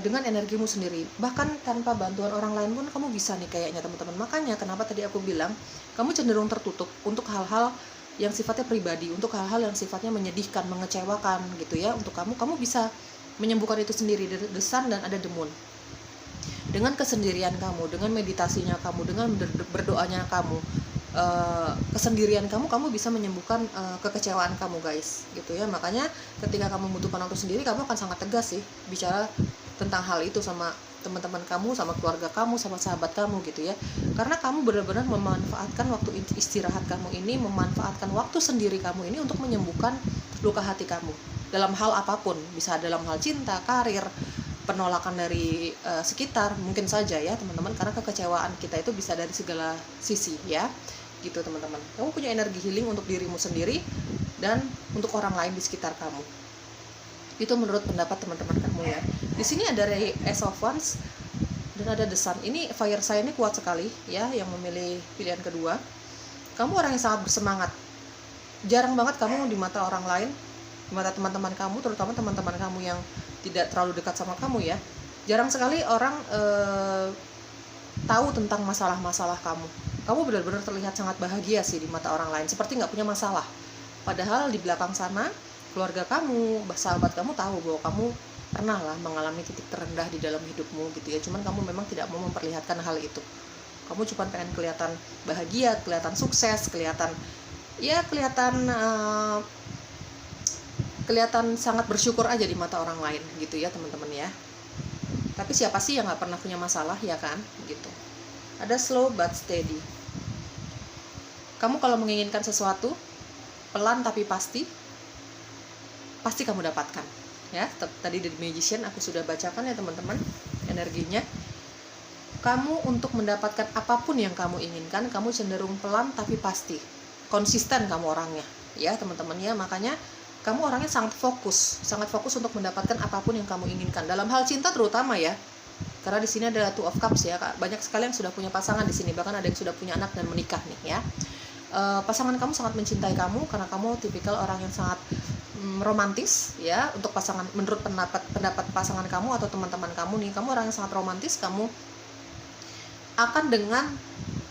A: dengan energimu sendiri. Bahkan tanpa bantuan orang lain pun kamu bisa nih kayaknya teman-teman. Makanya kenapa tadi aku bilang kamu cenderung tertutup untuk hal-hal yang sifatnya pribadi, untuk hal-hal yang sifatnya menyedihkan, mengecewakan gitu ya. Untuk kamu bisa menyembuhkan itu sendiri. The Sun dan ada the Moon. Dengan kesendirian kamu, dengan meditasinya kamu, dengan berdoanya kamu, kesendirian kamu bisa menyembuhkan kekecewaan kamu guys gitu ya. Makanya ketika kamu membutuhkan waktu sendiri, kamu akan sangat tegas sih bicara tentang hal itu sama teman-teman kamu, sama keluarga kamu, sama sahabat kamu gitu ya. Karena kamu benar-benar memanfaatkan waktu istirahat kamu ini, memanfaatkan waktu sendiri kamu ini untuk menyembuhkan luka hati kamu dalam hal apapun. Bisa dalam hal cinta, karir, penolakan dari sekitar, mungkin saja ya teman-teman, karena kekecewaan kita itu bisa dari segala sisi ya gitu teman-teman. Kamu punya energi healing untuk dirimu sendiri dan untuk orang lain di sekitar kamu. Itu menurut pendapat teman-teman kamu ya. Di sini ada Ace of Wands dan ada The Sun. Ini fire sign-nya kuat sekali ya, yang memilih pilihan kedua. Kamu orang yang sangat bersemangat. Jarang banget kamu di mata orang lain, di mata teman-teman kamu, terutama teman-teman kamu yang tidak terlalu dekat sama kamu ya, jarang sekali orang tahu tentang masalah-masalah kamu. Kamu benar-benar terlihat sangat bahagia sih di mata orang lain, seperti nggak punya masalah. Padahal di belakang sana, keluarga kamu, sahabat kamu tahu bahwa kamu pernah lah mengalami titik terendah di dalam hidupmu gitu ya. Cuman kamu memang tidak mau memperlihatkan hal itu. Kamu cuma pengen kelihatan bahagia, kelihatan sukses, kelihatan kelihatan sangat bersyukur aja di mata orang lain gitu ya teman-teman ya. Tapi siapa sih yang nggak pernah punya masalah, ya kan? Gitu. Ada slow but steady. Kamu kalau menginginkan sesuatu, pelan tapi pasti kamu dapatkan. Ya, tadi The Magician aku sudah bacakan ya teman-teman, energinya. Kamu untuk mendapatkan apapun yang kamu inginkan, kamu cenderung pelan tapi pasti. Konsisten kamu orangnya, ya teman-teman ya. Makanya kamu orangnya sangat fokus untuk mendapatkan apapun yang kamu inginkan. Dalam hal cinta terutama ya, karena di sini ada Two of Cups ya, banyak sekali yang sudah punya pasangan di sini, bahkan ada yang sudah punya anak dan menikah nih ya. Pasangan kamu sangat mencintai kamu karena kamu tipikal orang yang sangat romantis ya. Untuk pasangan, menurut pendapat pasangan kamu atau teman-teman kamu nih, kamu orang yang sangat romantis. Kamu akan dengan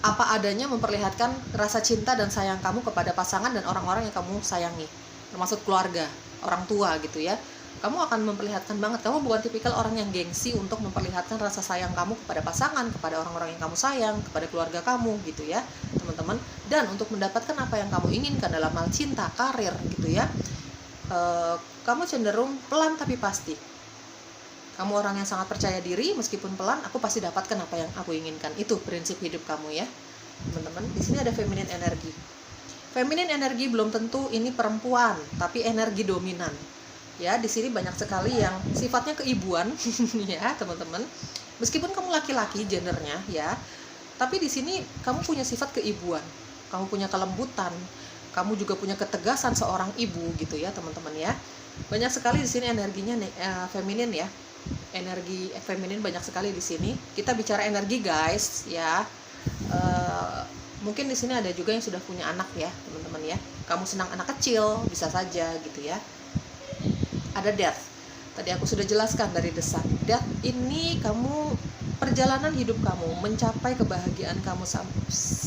A: apa adanya memperlihatkan rasa cinta dan sayang kamu kepada pasangan dan orang-orang yang kamu sayangi, termasuk keluarga, orang tua gitu ya. Kamu akan memperlihatkan banget, kamu bukan tipikal orang yang gengsi untuk memperlihatkan rasa sayang kamu kepada pasangan, kepada orang-orang yang kamu sayang, kepada keluarga kamu gitu ya teman-teman. Dan untuk mendapatkan apa yang kamu inginkan dalam hal cinta, karir gitu ya, kamu cenderung pelan tapi pasti. Kamu orang yang sangat percaya diri, meskipun pelan, aku pasti dapatkan apa yang aku inginkan. Itu prinsip hidup kamu ya teman-teman. Di sini ada feminine energy. Feminine energy belum tentu ini perempuan, tapi energi dominan. Ya, di sini banyak sekali yang sifatnya keibuan ya, teman-teman. Meskipun kamu laki-laki gendernya ya, tapi di sini kamu punya sifat keibuan. Kamu punya kelembutan, kamu juga punya ketegasan seorang ibu gitu ya, teman-teman ya. Banyak sekali di sini energinya feminin ya. Energi feminin banyak sekali di sini. Kita bicara energi, guys, ya. Mungkin di sini ada juga yang sudah punya anak ya, teman-teman ya. Kamu senang anak kecil, bisa saja gitu ya. Ada death. Tadi aku sudah jelaskan dari The Sun. Death ini kamu, perjalanan hidup kamu mencapai kebahagiaan kamu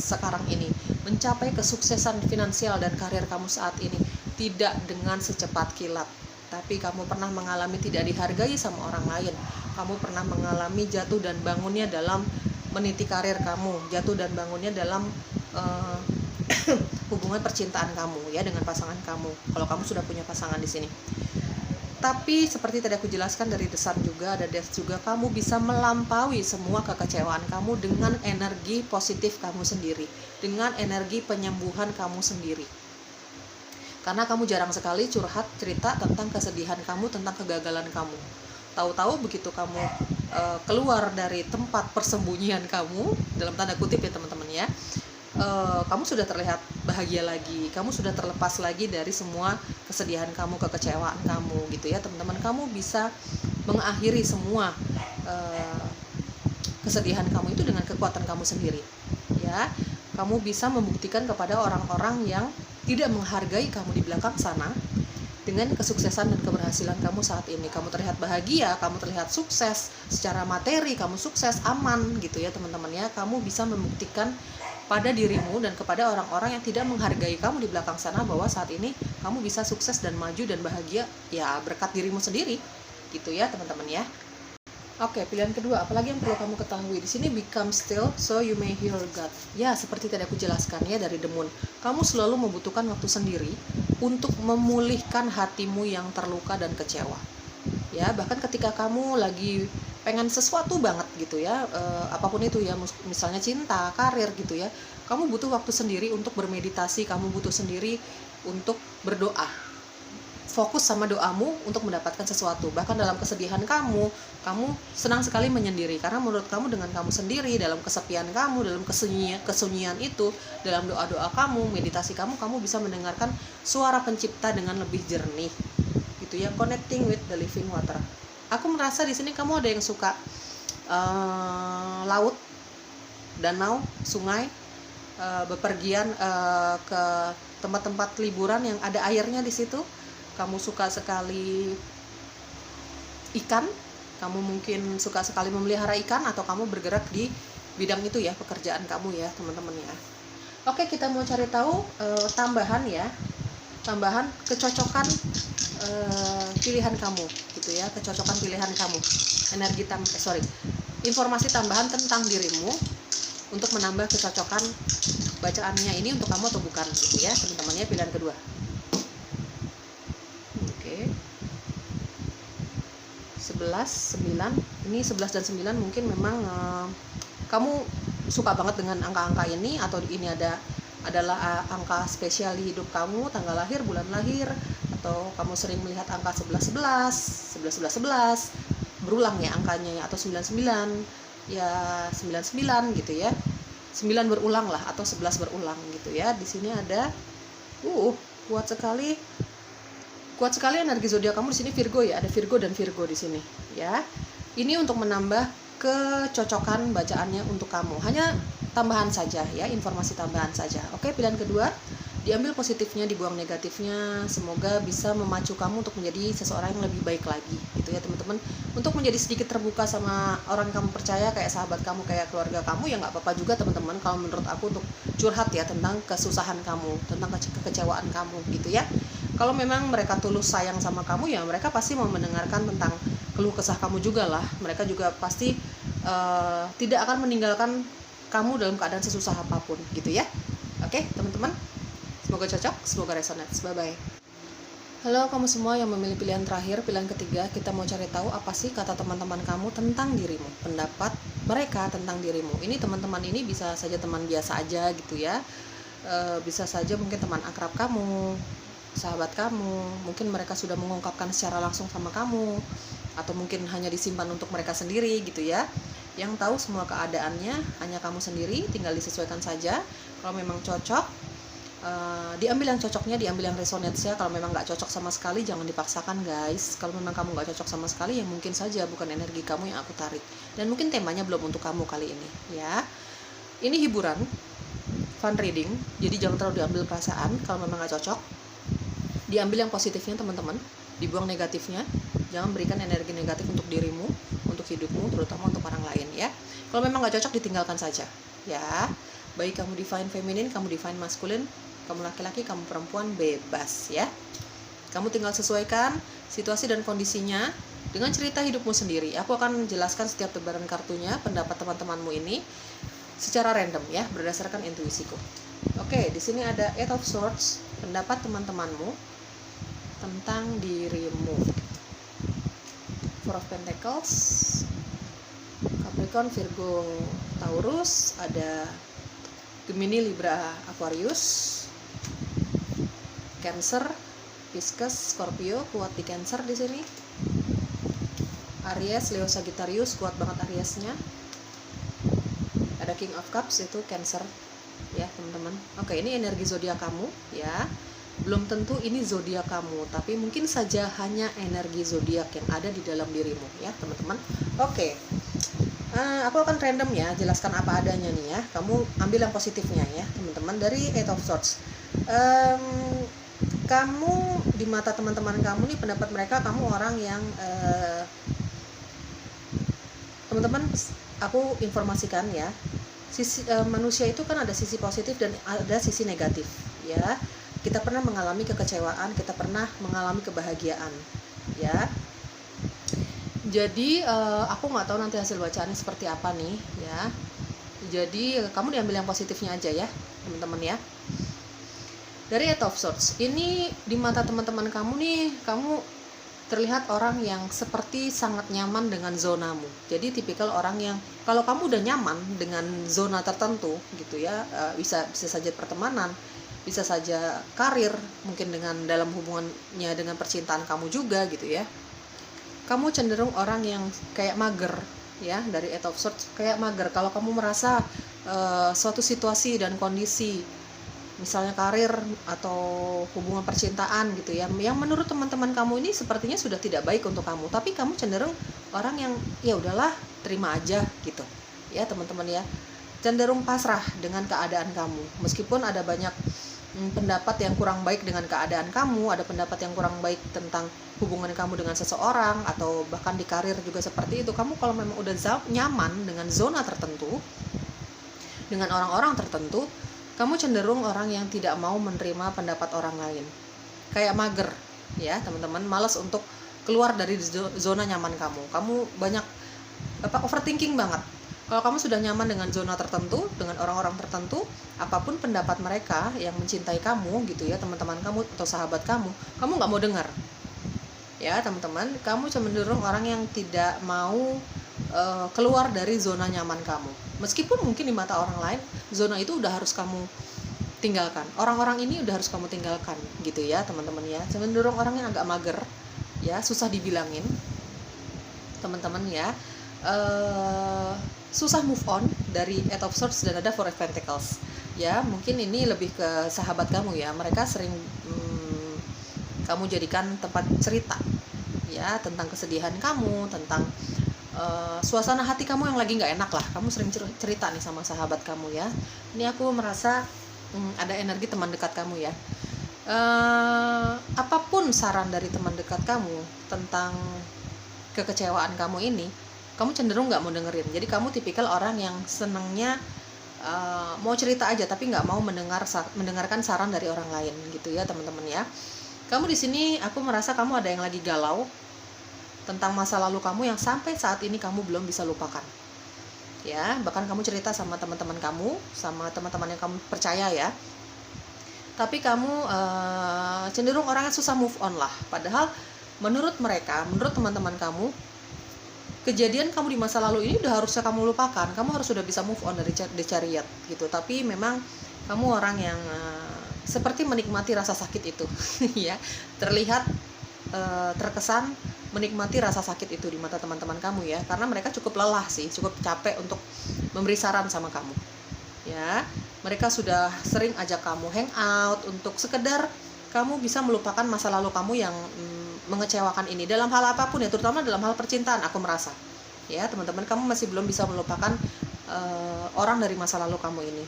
A: sekarang ini, mencapai kesuksesan finansial dan karir kamu saat ini tidak dengan secepat kilat. Tapi kamu pernah mengalami tidak dihargai sama orang lain. Kamu pernah mengalami jatuh dan bangunnya dalam meniti karir kamu, jatuh dan bangunnya dalam hubungan percintaan kamu ya dengan pasangan kamu. Kalau kamu sudah punya pasangan di sini. Tapi seperti tadi aku jelaskan dari The Sun juga, ada Death juga, kamu bisa melampaui semua kekecewaan kamu dengan energi positif kamu sendiri, dengan energi penyembuhan kamu sendiri. Karena kamu jarang sekali curhat, cerita tentang kesedihan kamu, tentang kegagalan kamu. Tahu-tahu begitu kamu keluar dari tempat persembunyian kamu, dalam tanda kutip ya teman-teman ya, kamu sudah terlihat bahagia lagi, kamu sudah terlepas lagi dari semua kesedihan kamu, kekecewaan kamu gitu ya teman-teman. Kamu bisa mengakhiri semua kesedihan kamu itu dengan kekuatan kamu sendiri ya. Kamu bisa membuktikan kepada orang-orang yang tidak menghargai kamu di belakang sana dengan kesuksesan dan keberhasilan kamu saat ini. Kamu terlihat bahagia, kamu terlihat sukses secara materi, kamu sukses, aman gitu ya teman-teman ya. Kamu bisa membuktikan pada dirimu dan kepada orang-orang yang tidak menghargai kamu di belakang sana bahwa saat ini kamu bisa sukses dan maju dan bahagia ya berkat dirimu sendiri gitu ya teman-teman ya. Oke, pilihan kedua, apalagi yang perlu kamu ketahui di sini, become still so you may hear God. Ya, seperti tadi aku jelaskan ya dari The Moon. Kamu selalu membutuhkan waktu sendiri untuk memulihkan hatimu yang terluka dan kecewa. Ya, bahkan ketika kamu lagi pengen sesuatu banget gitu ya, apapun itu ya, misalnya cinta, karir gitu ya, kamu butuh waktu sendiri untuk bermeditasi, kamu butuh sendiri untuk berdoa. Fokus sama doamu untuk mendapatkan sesuatu. Bahkan dalam kesedihan kamu senang sekali menyendiri, karena menurut kamu dengan kamu sendiri, dalam kesepian kamu, dalam kesunyian itu, dalam doa-doa kamu, meditasi kamu bisa mendengarkan suara pencipta dengan lebih jernih gitu ya. Connecting with the living water. Aku merasa di sini kamu ada yang suka laut, danau, sungai, bepergian ke tempat-tempat liburan yang ada airnya di situ. Kamu suka sekali ikan, kamu mungkin suka sekali memelihara ikan, atau kamu bergerak di bidang itu ya, pekerjaan kamu ya teman-teman ya. Oke, kita mau cari tahu tambahan ya, tambahan kecocokan pilihan kamu gitu ya, kecocokan pilihan kamu, informasi tambahan tentang dirimu untuk menambah kecocokan bacaannya ini untuk kamu atau bukan gitu ya teman-teman ya. Pilihan kedua. Oke. 11, 9. Ini 11 dan 9 mungkin memang kamu suka banget dengan angka-angka ini, atau ini adalah angka spesial di hidup kamu, tanggal lahir, bulan lahir, atau kamu sering melihat angka 11 11, 11 11 11 berulang ya angkanya ya, atau 99 ya, 99 gitu ya. 9 berulang lah, atau 11 berulang gitu ya. Di sini ada kuat sekali energi zodiak kamu di sini Virgo ya. Ada Virgo dan Virgo di sini ya. Ini untuk menambah kecocokan bacaannya untuk kamu. Hanya tambahan saja ya, informasi tambahan saja. Oke, pilihan kedua, diambil positifnya, dibuang negatifnya. Semoga bisa memacu kamu untuk menjadi seseorang yang lebih baik lagi gitu ya teman-teman. Untuk menjadi sedikit terbuka sama orang yang kamu percaya, kayak sahabat kamu, kayak keluarga kamu, ya nggak apa-apa juga teman-teman kalau menurut aku, untuk curhat ya tentang kesusahan kamu, tentang kekecewaan kamu gitu ya. Kalau memang mereka tulus sayang sama kamu, ya mereka pasti mau mendengarkan tentang keluh kesah kamu juga lah. Mereka juga pasti tidak akan meninggalkan kamu dalam keadaan sesusah apapun gitu ya. Oke teman-teman, semoga cocok, semoga resonate. Bye bye. Halo kamu semua yang memilih pilihan terakhir, pilihan ketiga. Kita mau cari tahu apa sih kata teman-teman kamu tentang dirimu, pendapat mereka tentang dirimu. Ini teman-teman ini bisa saja teman biasa aja gitu ya, bisa saja mungkin teman akrab kamu, sahabat kamu. Mungkin mereka sudah mengungkapkan secara langsung sama kamu, atau mungkin hanya disimpan untuk mereka sendiri gitu ya. Yang tahu semua keadaannya hanya kamu sendiri, tinggal disesuaikan saja. Kalau memang cocok, diambil yang cocoknya, diambil yang resonate-nya. Kalau memang nggak cocok sama sekali, jangan dipaksakan guys. Kalau memang kamu nggak cocok sama sekali, ya mungkin saja bukan energi kamu yang aku tarik, dan mungkin temanya belum untuk kamu kali ini ya. Ini hiburan, fun reading, jadi jangan terlalu diambil perasaan. Kalau memang nggak cocok, diambil yang positifnya teman-teman, dibuang negatifnya. Jangan berikan energi negatif untuk dirimu, untuk hidupmu, terutama untuk orang lain ya. Kalau memang nggak cocok, ditinggalkan saja ya. Baik kamu divine feminine, kamu divine masculine, kamu laki-laki, kamu perempuan, bebas ya. Kamu tinggal sesuaikan situasi dan kondisinya dengan cerita hidupmu sendiri. Aku akan jelaskan setiap tebaran kartunya, pendapat teman-temanmu ini secara random ya, berdasarkan intuisiku. Oke, di sini ada Eight of Swords, pendapat teman-temanmu tentang dirimu. Four of Pentacles, Capricorn, Virgo, Taurus, ada Gemini, Libra, Aquarius, Cancer, Pisces, Scorpio, kuat di Cancer di sini. Aries, Leo, Sagittarius, kuat banget Ariesnya. Ada King of Cups, itu Cancer ya teman-teman. Oke, ini energi zodiak kamu ya. Belum tentu ini zodiak kamu, tapi mungkin saja hanya energi zodiak yang ada di dalam dirimu ya teman-teman. Oke, aku akan random ya, jelaskan apa adanya nih ya. Kamu ambil yang positifnya ya teman-teman. Dari Eight of Swords, kamu di mata teman-teman kamu nih, pendapat mereka, kamu orang yang teman-teman, aku informasikan ya, manusia itu kan ada sisi positif dan ada sisi negatif ya. Kita pernah mengalami kekecewaan, kita pernah mengalami kebahagiaan ya. Jadi aku nggak tahu nanti hasil bacaannya seperti apa nih ya. Jadi kamu diambil yang positifnya aja ya teman-teman ya. Dari Eight of Swords ini, di mata teman-teman kamu nih, kamu terlihat orang yang seperti sangat nyaman dengan zonamu. Jadi tipikal orang yang, kalau kamu udah nyaman dengan zona tertentu gitu ya, bisa saja pertemanan, bisa saja karir, mungkin dengan dalam hubungannya dengan percintaan kamu juga gitu ya. Kamu cenderung orang yang kayak mager ya, dari Eight of Swords, kayak mager. Kalau kamu merasa suatu situasi dan kondisi, misalnya karir atau hubungan percintaan gitu ya, yang menurut teman-teman kamu ini sepertinya sudah tidak baik untuk kamu, tapi kamu cenderung orang yang ya udahlah, terima aja gitu ya teman-teman ya. Cenderung pasrah dengan keadaan kamu, meskipun ada banyak pendapat yang kurang baik dengan keadaan kamu, ada pendapat yang kurang baik tentang hubungan kamu dengan seseorang, atau bahkan di karir juga seperti itu. Kamu kalau memang udah nyaman dengan zona tertentu, dengan orang-orang tertentu, kamu cenderung orang yang tidak mau menerima pendapat orang lain, kayak mager ya teman-teman, malas untuk keluar dari zona nyaman kamu. Kamu banyak overthinking banget. Kalau kamu sudah nyaman dengan zona tertentu, dengan orang-orang tertentu, apapun pendapat mereka yang mencintai kamu gitu ya, teman-teman kamu atau sahabat kamu nggak mau dengar Ya teman-teman, kamu cenderung orang yang tidak mau keluar dari zona nyaman kamu. Meskipun mungkin di mata orang lain zona itu udah harus kamu tinggalkan, orang-orang ini udah harus kamu tinggalkan gitu ya teman-teman ya. Cenderung orang yang agak mager ya, susah dibilangin teman-teman ya. Susah move on dari Eight of Swords dan ada Four of Pentacles ya. Mungkin ini lebih ke sahabat kamu ya, mereka sering kamu jadikan tempat cerita ya, tentang kesedihan kamu, tentang suasana hati kamu yang lagi nggak enak lah. Kamu sering cerita nih sama sahabat kamu ya. Ini aku merasa ada energi teman dekat kamu ya. Apapun saran dari teman dekat kamu tentang kekecewaan kamu ini, kamu cenderung nggak mau dengerin. Jadi kamu tipikal orang yang senangnya mau cerita aja tapi nggak mau mendengarkan saran dari orang lain gitu ya teman-teman ya. Kamu di sini aku merasa kamu ada yang lagi galau tentang masa lalu kamu yang sampai saat ini kamu belum bisa lupakan. Ya, bahkan kamu cerita sama teman-teman kamu, sama teman-teman yang kamu percaya ya. Tapi kamu cenderung orang yang susah move on lah. Padahal menurut mereka, menurut teman-teman kamu, kejadian kamu di masa lalu ini udah harusnya kamu lupakan. Kamu harus sudah bisa move on dari The Chariot gitu. Tapi memang kamu orang yang seperti menikmati rasa sakit itu ya. Terlihat terkesan menikmati rasa sakit itu di mata teman-teman kamu ya, karena mereka cukup lelah sih, cukup capek untuk memberi saran sama kamu ya. Mereka sudah sering ajak kamu hangout untuk sekedar kamu bisa melupakan masa lalu kamu yang mengecewakan ini, dalam hal apapun ya, terutama dalam hal percintaan. Aku merasa ya teman-teman, kamu masih belum bisa melupakan orang dari masa lalu kamu ini.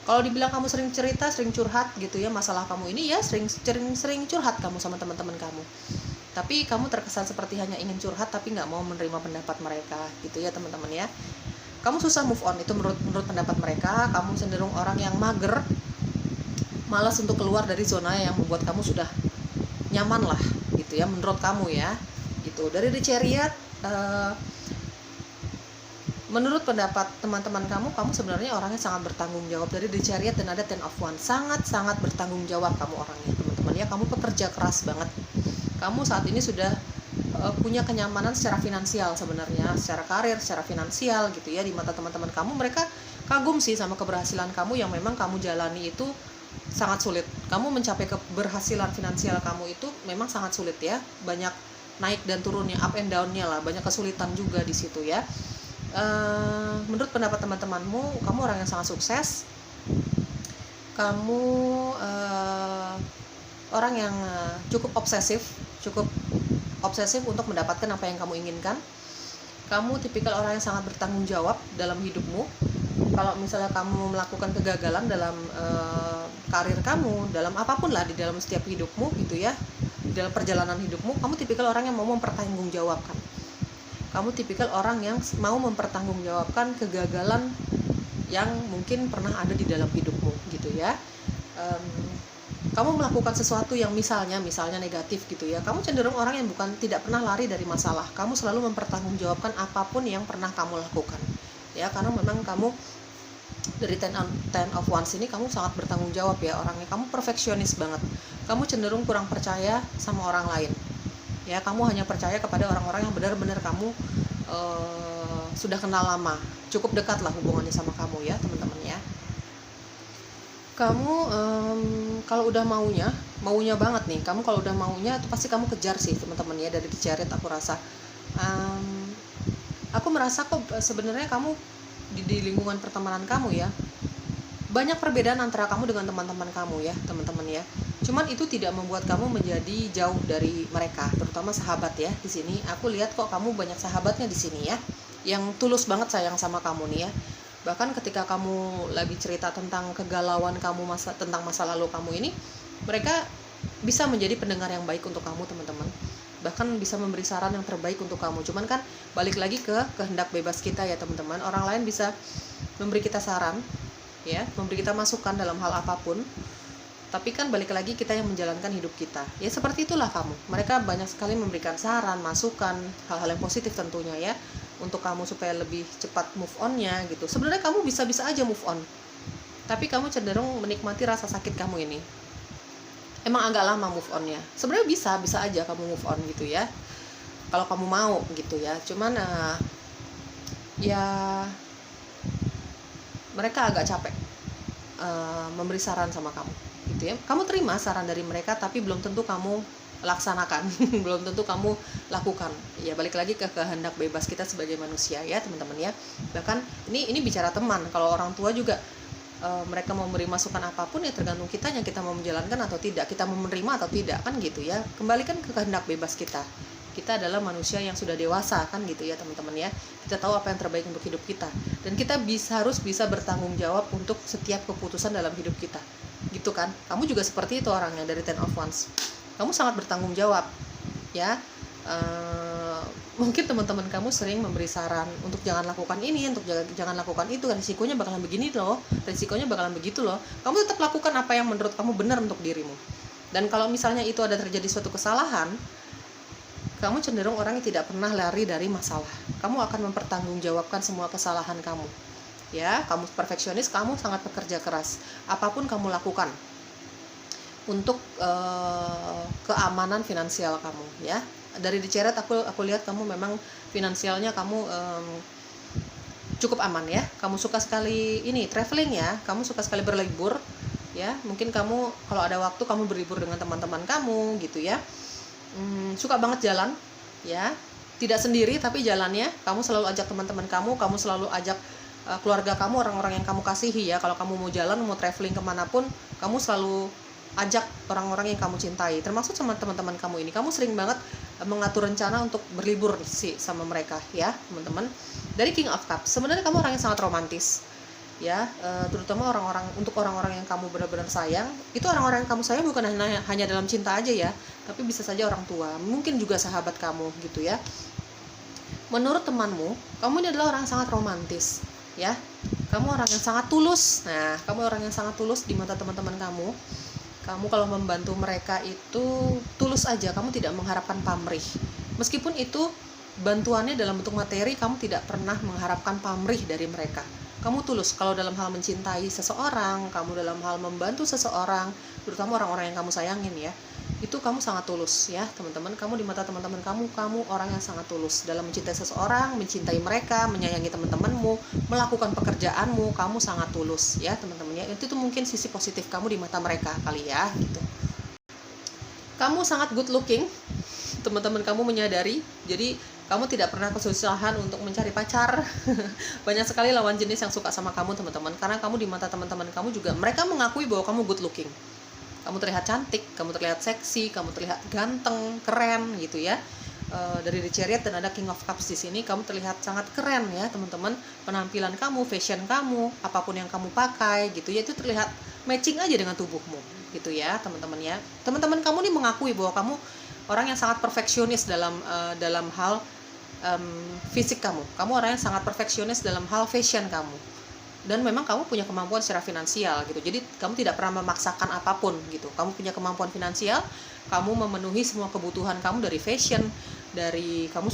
A: Kalau dibilang kamu sering cerita, sering curhat gitu ya masalah kamu ini, ya sering curhat kamu sama teman-teman kamu. Tapi kamu terkesan seperti hanya ingin curhat tapi nggak mau menerima pendapat mereka gitu ya teman-teman ya. Kamu susah move on itu menurut pendapat mereka. Kamu cenderung orang yang mager, malas untuk keluar dari zona yang membuat kamu sudah nyaman lah gitu ya menurut kamu ya gitu. Dari The Chariot, menurut pendapat teman-teman kamu sebenarnya orangnya sangat bertanggung jawab. Dari The Chariot dan ada Ten of Wands, sangat bertanggung jawab kamu orangnya teman-teman ya. Kamu pekerja keras banget. Kamu saat ini sudah punya kenyamanan secara finansial sebenarnya, secara karir, secara finansial gitu ya. Di mata teman-teman kamu, mereka kagum sih sama keberhasilan kamu yang memang kamu jalani itu sangat sulit. Kamu mencapai keberhasilan finansial kamu itu memang sangat sulit ya. Banyak naik dan turunnya, up and down-nya lah, banyak kesulitan juga di situ ya. Menurut pendapat teman-temanmu, kamu orang yang sangat sukses. Kamu orang yang cukup obsesif untuk mendapatkan apa yang kamu inginkan. Kamu tipikal orang yang sangat bertanggung jawab dalam hidupmu. Kalau misalnya kamu melakukan kegagalan dalam karir kamu, dalam apapun lah di dalam setiap hidupmu gitu ya, dalam perjalanan hidupmu, kamu tipikal orang yang mau mempertanggungjawabkan. Kamu tipikal orang yang mau mempertanggungjawabkan kegagalan yang mungkin pernah ada di dalam hidupmu gitu ya. Kamu melakukan sesuatu yang misalnya negatif gitu ya, kamu cenderung orang yang tidak pernah lari dari masalah. Kamu selalu mempertanggungjawabkan apapun yang pernah kamu lakukan ya, karena memang kamu dari Ten of Wands ini kamu sangat bertanggung jawab ya orangnya. Kamu perfeksionis banget. Kamu cenderung kurang percaya sama orang lain ya. Kamu hanya percaya kepada orang-orang yang benar-benar kamu sudah kenal lama, cukup dekat lah hubungannya sama kamu ya teman-teman ya. Kamu kalau udah maunya banget nih, kamu kalau udah maunya itu pasti kamu kejar sih teman-teman ya. Dari The Chariot aku rasa, aku merasa kok sebenarnya kamu di lingkungan pertemanan kamu ya, banyak perbedaan antara kamu dengan teman-teman kamu ya teman-teman ya. Cuman itu tidak membuat kamu menjadi jauh dari mereka, terutama sahabat ya. Di sini aku lihat kok kamu banyak sahabatnya di sini ya, yang tulus banget sayang sama kamu nih ya. Bahkan ketika kamu lagi cerita tentang kegalauan kamu tentang masa lalu kamu ini, mereka bisa menjadi pendengar yang baik untuk kamu teman-teman. Bahkan bisa memberi saran yang terbaik untuk kamu. Cuman kan balik lagi ke kehendak bebas kita ya teman-teman. Orang lain bisa memberi kita saran ya, memberi kita masukan dalam hal apapun. Tapi kan balik lagi kita yang menjalankan hidup kita. Ya seperti itulah kamu. Mereka banyak sekali memberikan saran, masukan, hal-hal yang positif tentunya ya, untuk kamu supaya lebih cepat move on-nya gitu. Sebenarnya kamu bisa-bisa aja move on, tapi kamu cenderung menikmati rasa sakit kamu ini. emang agak lama move onnya. Sebenarnya bisa aja kamu move on gitu ya, kalau kamu mau gitu ya. Cuman ya mereka agak capek memberi saran sama kamu gitu ya. Kamu terima saran dari mereka, tapi belum tentu kamu laksanakan belum tentu kamu lakukan. Ya balik lagi ke kehendak bebas kita sebagai manusia ya teman-teman ya. Bahkan ini bicara teman. Kalau orang tua juga mereka mau memberi masukan apapun ya tergantung kitanya, kita mau menjalankan atau tidak, kita mau menerima atau tidak, kan gitu ya. Kembalikan ke kehendak bebas kita. Kita adalah manusia yang sudah dewasa, kan gitu ya teman-teman ya. Kita tahu apa yang terbaik untuk hidup kita, dan kita harus bisa bertanggung jawab untuk setiap keputusan dalam hidup kita, gitu kan. Kamu juga seperti itu orangnya dari Ten of Wands. Kamu sangat bertanggung jawab ya. Mungkin teman-teman kamu sering memberi saran untuk jangan lakukan ini, untuk jangan lakukan itu, kan risikonya bakalan begini loh, risikonya bakalan begitu loh. Kamu tetap lakukan apa yang menurut kamu benar untuk dirimu. Dan kalau misalnya itu ada terjadi suatu kesalahan, kamu cenderung orang yang tidak pernah lari dari masalah. Kamu akan mempertanggungjawabkan semua kesalahan kamu ya. Kamu perfeksionis, kamu sangat bekerja keras. Apapun kamu lakukan untuk keamanan finansial kamu ya. Dari di Chariot aku lihat kamu memang finansialnya kamu cukup aman ya. Kamu suka sekali ini traveling ya, kamu suka sekali berlibur ya. Mungkin kamu kalau ada waktu kamu berlibur dengan teman-teman kamu gitu ya. Suka banget jalan ya, tidak sendiri tapi jalannya kamu selalu ajak teman-teman kamu selalu ajak keluarga kamu, orang-orang yang kamu kasihi ya. Kalau kamu mau jalan, mau traveling kemanapun, kamu selalu ajak orang-orang yang kamu cintai, termasuk sama teman-teman kamu ini. Kamu sering banget mengatur rencana untuk berlibur sih sama mereka ya teman-teman. Dari King of Cups, sebenarnya kamu orang yang sangat romantis ya, terutama untuk orang-orang yang kamu benar-benar sayang. Itu orang-orang yang kamu sayang bukan hanya dalam cinta aja ya, tapi bisa saja orang tua, mungkin juga sahabat kamu gitu ya. Menurut temanmu, kamu ini adalah orang yang sangat romantis ya. Kamu orang yang sangat tulus. Nah, kamu orang yang sangat tulus di mata teman-teman kamu. Kamu kalau membantu mereka itu tulus aja, kamu tidak mengharapkan pamrih. Meskipun itu bantuannya dalam bentuk materi, kamu tidak pernah mengharapkan pamrih dari mereka. Kamu tulus kalau dalam hal mencintai seseorang, kamu dalam hal membantu seseorang, terutama orang-orang yang kamu sayangin ya. Itu kamu sangat tulus ya teman-teman. Kamu di mata teman-teman kamu orang yang sangat tulus dalam mencintai seseorang, mencintai mereka, menyayangi teman-temanmu, melakukan pekerjaanmu. Kamu sangat tulus ya teman-teman ya. Itu tuh mungkin sisi positif kamu di mata mereka kali ya gitu. Kamu sangat good looking, teman-teman kamu menyadari. Jadi kamu tidak pernah kesusahan untuk mencari pacar. Banyak sekali lawan jenis yang suka sama kamu teman-teman, karena kamu di mata teman-teman kamu juga mereka mengakui bahwa kamu good looking. Kamu terlihat cantik, kamu terlihat seksi, kamu terlihat ganteng, keren gitu ya. Dari The Chariot dan ada King of Cups di sini, kamu terlihat sangat keren ya teman-teman. Penampilan kamu, fashion kamu, apapun yang kamu pakai gitu ya, itu terlihat matching aja dengan tubuhmu gitu ya teman-teman ya. Teman-teman kamu nih mengakui bahwa kamu orang yang sangat perfeksionis dalam hal fisik kamu. Kamu orang yang sangat perfeksionis dalam hal fashion kamu. Dan memang kamu punya kemampuan secara finansial gitu. Jadi kamu tidak pernah memaksakan apapun gitu. Kamu punya kemampuan finansial, kamu memenuhi semua kebutuhan kamu dari fashion, dari kamu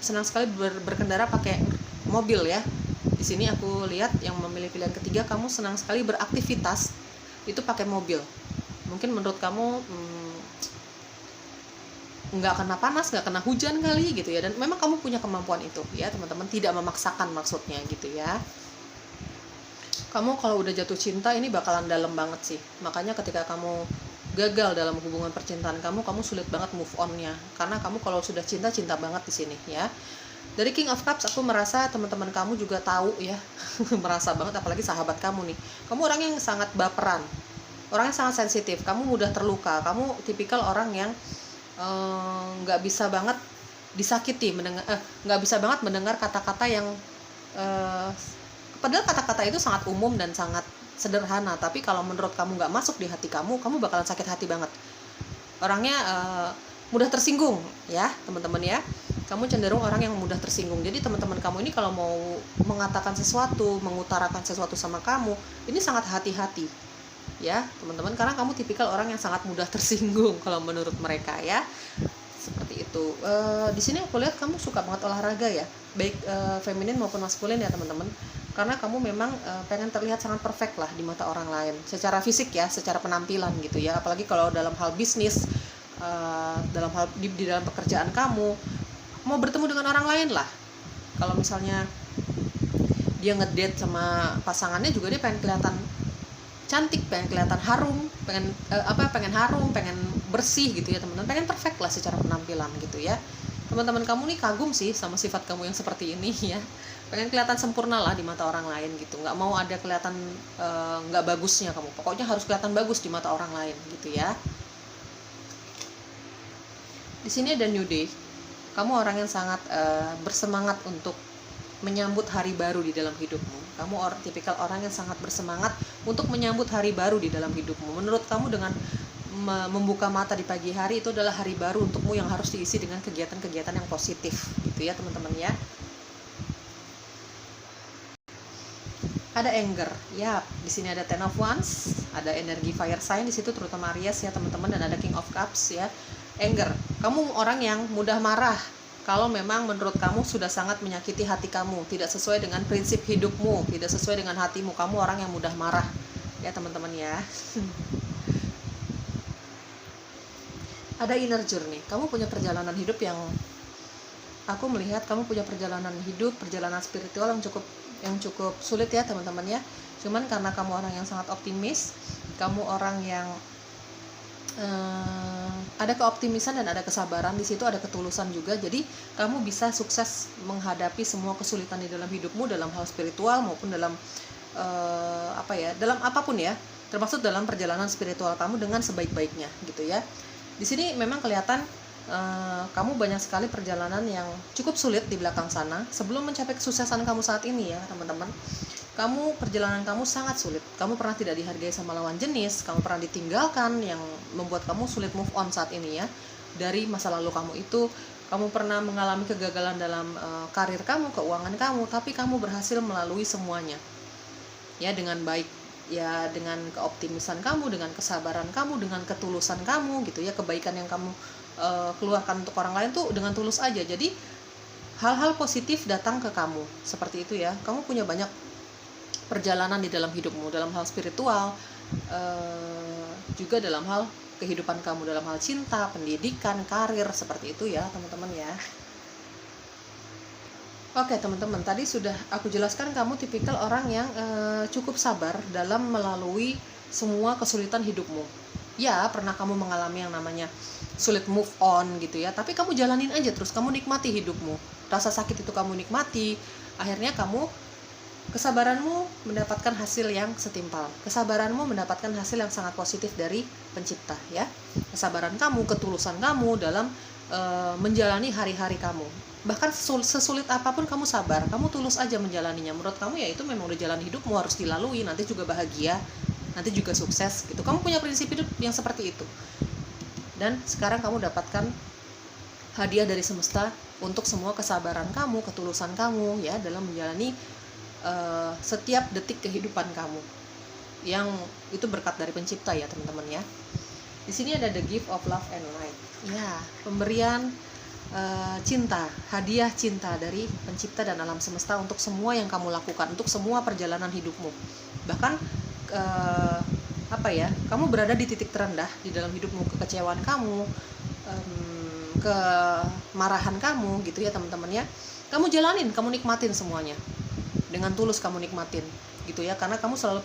A: senang sekali berkendara pakai mobil ya. Di sini aku lihat yang memilih pilihan ketiga, kamu senang sekali beraktivitas itu pakai mobil. Mungkin menurut kamu nggak kena panas, nggak kena hujan kali gitu ya. Dan memang kamu punya kemampuan itu ya teman-teman, tidak memaksakan maksudnya gitu ya. Kamu kalau udah jatuh cinta ini bakalan dalam banget sih. Makanya ketika kamu gagal dalam hubungan percintaan kamu sulit banget move on-nya. Karena kamu kalau sudah cinta banget di sini ya. Dari King of Cups aku merasa teman-teman kamu juga tahu ya. Merasa banget, apalagi sahabat kamu nih. Kamu orang yang sangat baperan. Orang yang sangat sensitif. Kamu mudah terluka. Kamu tipikal orang yang nggak bisa banget disakiti, nggak bisa banget mendengar kata-kata yang padahal kata-kata itu sangat umum dan sangat sederhana, tapi kalau menurut kamu nggak masuk di hati kamu bakalan sakit hati banget. Orangnya mudah tersinggung ya teman-teman ya. Kamu cenderung orang yang mudah tersinggung. Jadi teman-teman kamu ini kalau mau mengatakan sesuatu, mengutarakan sesuatu sama kamu, ini sangat hati-hati ya teman-teman, karena kamu tipikal orang yang sangat mudah tersinggung kalau menurut mereka ya. Seperti itu. Di sini aku lihat kamu suka banget olahraga ya, baik feminin maupun maskulin ya teman-teman. karena kamu memang pengen terlihat sangat perfect lah di mata orang lain secara fisik ya, secara penampilan gitu ya. Apalagi kalau dalam hal bisnis, dalam hal di dalam pekerjaan kamu mau bertemu dengan orang lain lah. Kalau misalnya dia ngedate sama pasangannya juga, dia pengen kelihatan cantik, pengen kelihatan harum, pengen harum, pengen bersih gitu ya teman-teman, pengen perfect lah secara penampilan gitu ya. Teman-teman kamu nih kagum sih sama sifat kamu yang seperti ini ya, pengen kelihatan sempurna lah di mata orang lain gitu, nggak mau ada kelihatan nggak bagusnya kamu, pokoknya harus kelihatan bagus di mata orang lain gitu ya. Di sini ada New Day, kamu orang yang sangat bersemangat untuk menyambut hari baru di dalam hidupmu. Kamu tipikal orang yang sangat bersemangat untuk menyambut hari baru di dalam hidupmu. Menurut kamu dengan membuka mata di pagi hari itu adalah hari baru untukmu yang harus diisi dengan kegiatan-kegiatan yang positif gitu ya teman-teman ya. Ada anger, ya di sini ada Ten of Wands, ada energi fire sign di situ terutama Aries ya teman-teman, dan ada King of Cups ya. Anger, kamu orang yang mudah marah kalau memang menurut kamu sudah sangat menyakiti hati kamu, tidak sesuai dengan prinsip hidupmu, tidak sesuai dengan hatimu, kamu orang yang mudah marah ya teman-teman ya. Ada inner journey, kamu punya perjalanan hidup yang aku melihat kamu punya perjalanan hidup, perjalanan spiritual yang cukup sulit ya teman-teman ya. Cuman karena kamu orang yang sangat optimis, kamu orang yang ada keoptimisan dan ada kesabaran, di situ ada ketulusan juga. Jadi kamu bisa sukses menghadapi semua kesulitan di dalam hidupmu, dalam hal spiritual maupun dalam dalam apapun ya, termasuk dalam perjalanan spiritual kamu dengan sebaik-baiknya gitu ya. Di sini memang kelihatan kamu banyak sekali perjalanan yang cukup sulit di belakang sana sebelum mencapai kesuksesan kamu saat ini ya teman-teman. Perjalanan kamu sangat sulit, kamu pernah tidak dihargai sama lawan jenis, kamu pernah ditinggalkan yang membuat kamu sulit move on saat ini ya dari masa lalu kamu itu. Kamu pernah mengalami kegagalan dalam karir kamu, keuangan kamu, tapi kamu berhasil melalui semuanya ya dengan baik ya, dengan keoptimisan kamu, dengan kesabaran kamu, dengan ketulusan kamu gitu ya. Kebaikan yang kamu keluarkan untuk orang lain tuh dengan tulus aja, jadi hal-hal positif datang ke kamu seperti itu ya. Kamu punya banyak perjalanan di dalam hidupmu, dalam hal spiritual, juga dalam hal kehidupan kamu, dalam hal cinta, pendidikan, karir, seperti itu ya teman-teman ya. Oke teman-teman, tadi sudah aku jelaskan kamu tipikal orang yang cukup sabar dalam melalui semua kesulitan hidupmu. Ya, pernah kamu mengalami yang namanya sulit move on gitu ya, tapi kamu jalanin aja terus, kamu nikmati hidupmu. Rasa sakit itu kamu nikmati, akhirnya kesabaranmu mendapatkan hasil yang setimpal. Kesabaranmu mendapatkan hasil yang sangat positif dari pencipta ya. Kesabaran kamu, ketulusan kamu dalam menjalani hari-hari kamu. Bahkan sesulit apapun kamu sabar, kamu tulus aja menjalaninya. Menurut kamu ya itu memang udah jalan hidupmu, harus dilalui, nanti juga bahagia, nanti juga sukses gitu. Kamu punya prinsip hidup yang seperti itu. Dan sekarang kamu dapatkan hadiah dari semesta untuk semua kesabaran kamu, ketulusan kamu ya dalam menjalani setiap detik kehidupan kamu, yang itu berkat dari pencipta ya teman-teman ya. Di sini ada the gift of love and light ya, pemberian cinta, hadiah cinta dari pencipta dan alam semesta untuk semua yang kamu lakukan, untuk semua perjalanan hidupmu. Bahkan kamu berada di titik terendah di dalam hidupmu, kekecewaan kamu, kemarahan kamu gitu ya teman-teman ya. Kamu jalanin, kamu nikmatin semuanya dengan tulus, kamu nikmatin gitu ya, karena kamu selalu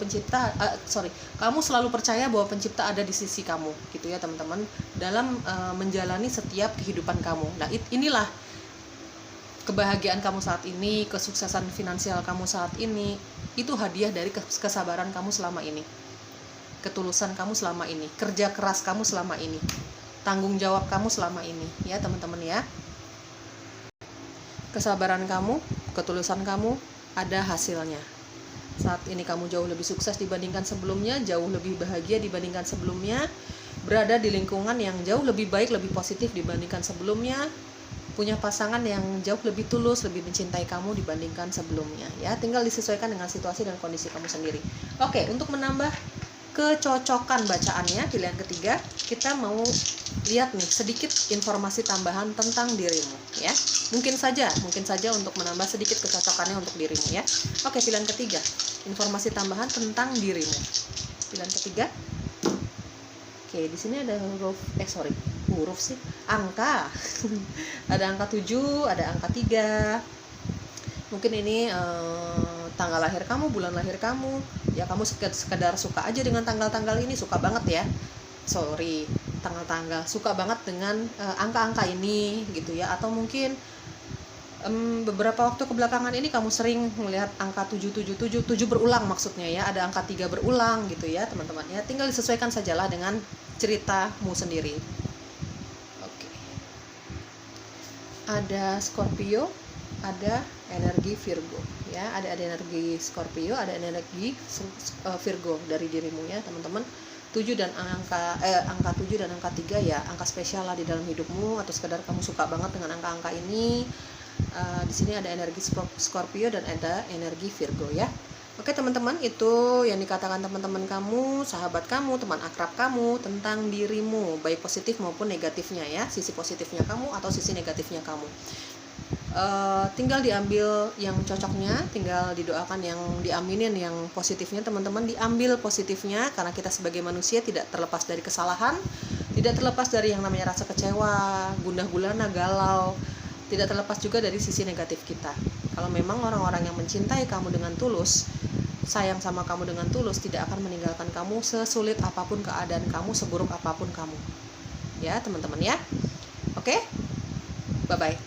A: kamu selalu percaya bahwa pencipta ada di sisi kamu gitu ya teman-teman, dalam menjalani setiap kehidupan kamu. Nah inilah kebahagiaan kamu saat ini, kesuksesan finansial kamu saat ini, itu hadiah dari kesabaran kamu selama ini, ketulusan kamu selama ini, kerja keras kamu selama ini, tanggung jawab kamu selama ini ya teman-teman ya. Kesabaran kamu, ketulusan kamu ada hasilnya. Saat ini kamu jauh lebih sukses dibandingkan sebelumnya, jauh lebih bahagia dibandingkan sebelumnya, berada di lingkungan yang jauh lebih baik, lebih positif dibandingkan sebelumnya, punya pasangan yang jauh lebih tulus, lebih mencintai kamu dibandingkan sebelumnya ya. Tinggal disesuaikan dengan situasi dan kondisi kamu sendiri. Oke, untuk menambah kecocokan bacaannya, pilihan ketiga, kita mau lihat nih sedikit informasi tambahan tentang dirimu ya. Mungkin saja untuk menambah sedikit kecocokannya untuk dirimu ya. Oke, pilihan ketiga, informasi tambahan tentang dirimu. Pilihan ketiga. Oke, di sini ada angka. Ada angka 7, ada angka 3. Mungkin ini tanggal lahir kamu, bulan lahir kamu. Ya, kamu sekedar suka aja dengan tanggal-tanggal ini, suka banget ya. Tanggal-tanggal, suka banget dengan angka-angka ini gitu ya. Atau mungkin beberapa waktu kebelakangan ini kamu sering melihat angka 777, 7 berulang maksudnya ya. Ada angka 3 berulang gitu ya, teman-teman ya. Tinggal disesuaikan sajalah dengan ceritamu sendiri. Oke. Ada Scorpio, ada energi Virgo ya, ada energi Scorpio, ada energi Virgo dari dirimu ya, teman-teman. 7 dan angka 7 dan angka 3 ya, angka spesial lah di dalam hidupmu, atau sekedar kamu suka banget dengan angka-angka ini. Di sini ada energi Scorpio dan ada energi Virgo ya. Oke teman-teman, itu yang dikatakan teman-teman kamu, sahabat kamu, teman akrab kamu tentang dirimu, baik positif maupun negatifnya ya, sisi positifnya kamu atau sisi negatifnya kamu. Tinggal diambil yang cocoknya, tinggal didoakan yang diaminin yang positifnya, teman-teman. Diambil positifnya, karena kita sebagai manusia tidak terlepas dari kesalahan, tidak terlepas dari yang namanya rasa kecewa, gundah gulana, galau, tidak terlepas juga dari sisi negatif kita. Kalau memang orang-orang yang mencintai kamu dengan tulus, sayang sama kamu dengan tulus, tidak akan meninggalkan kamu sesulit apapun keadaan kamu, seburuk apapun kamu ya teman-teman ya. Oke, bye bye.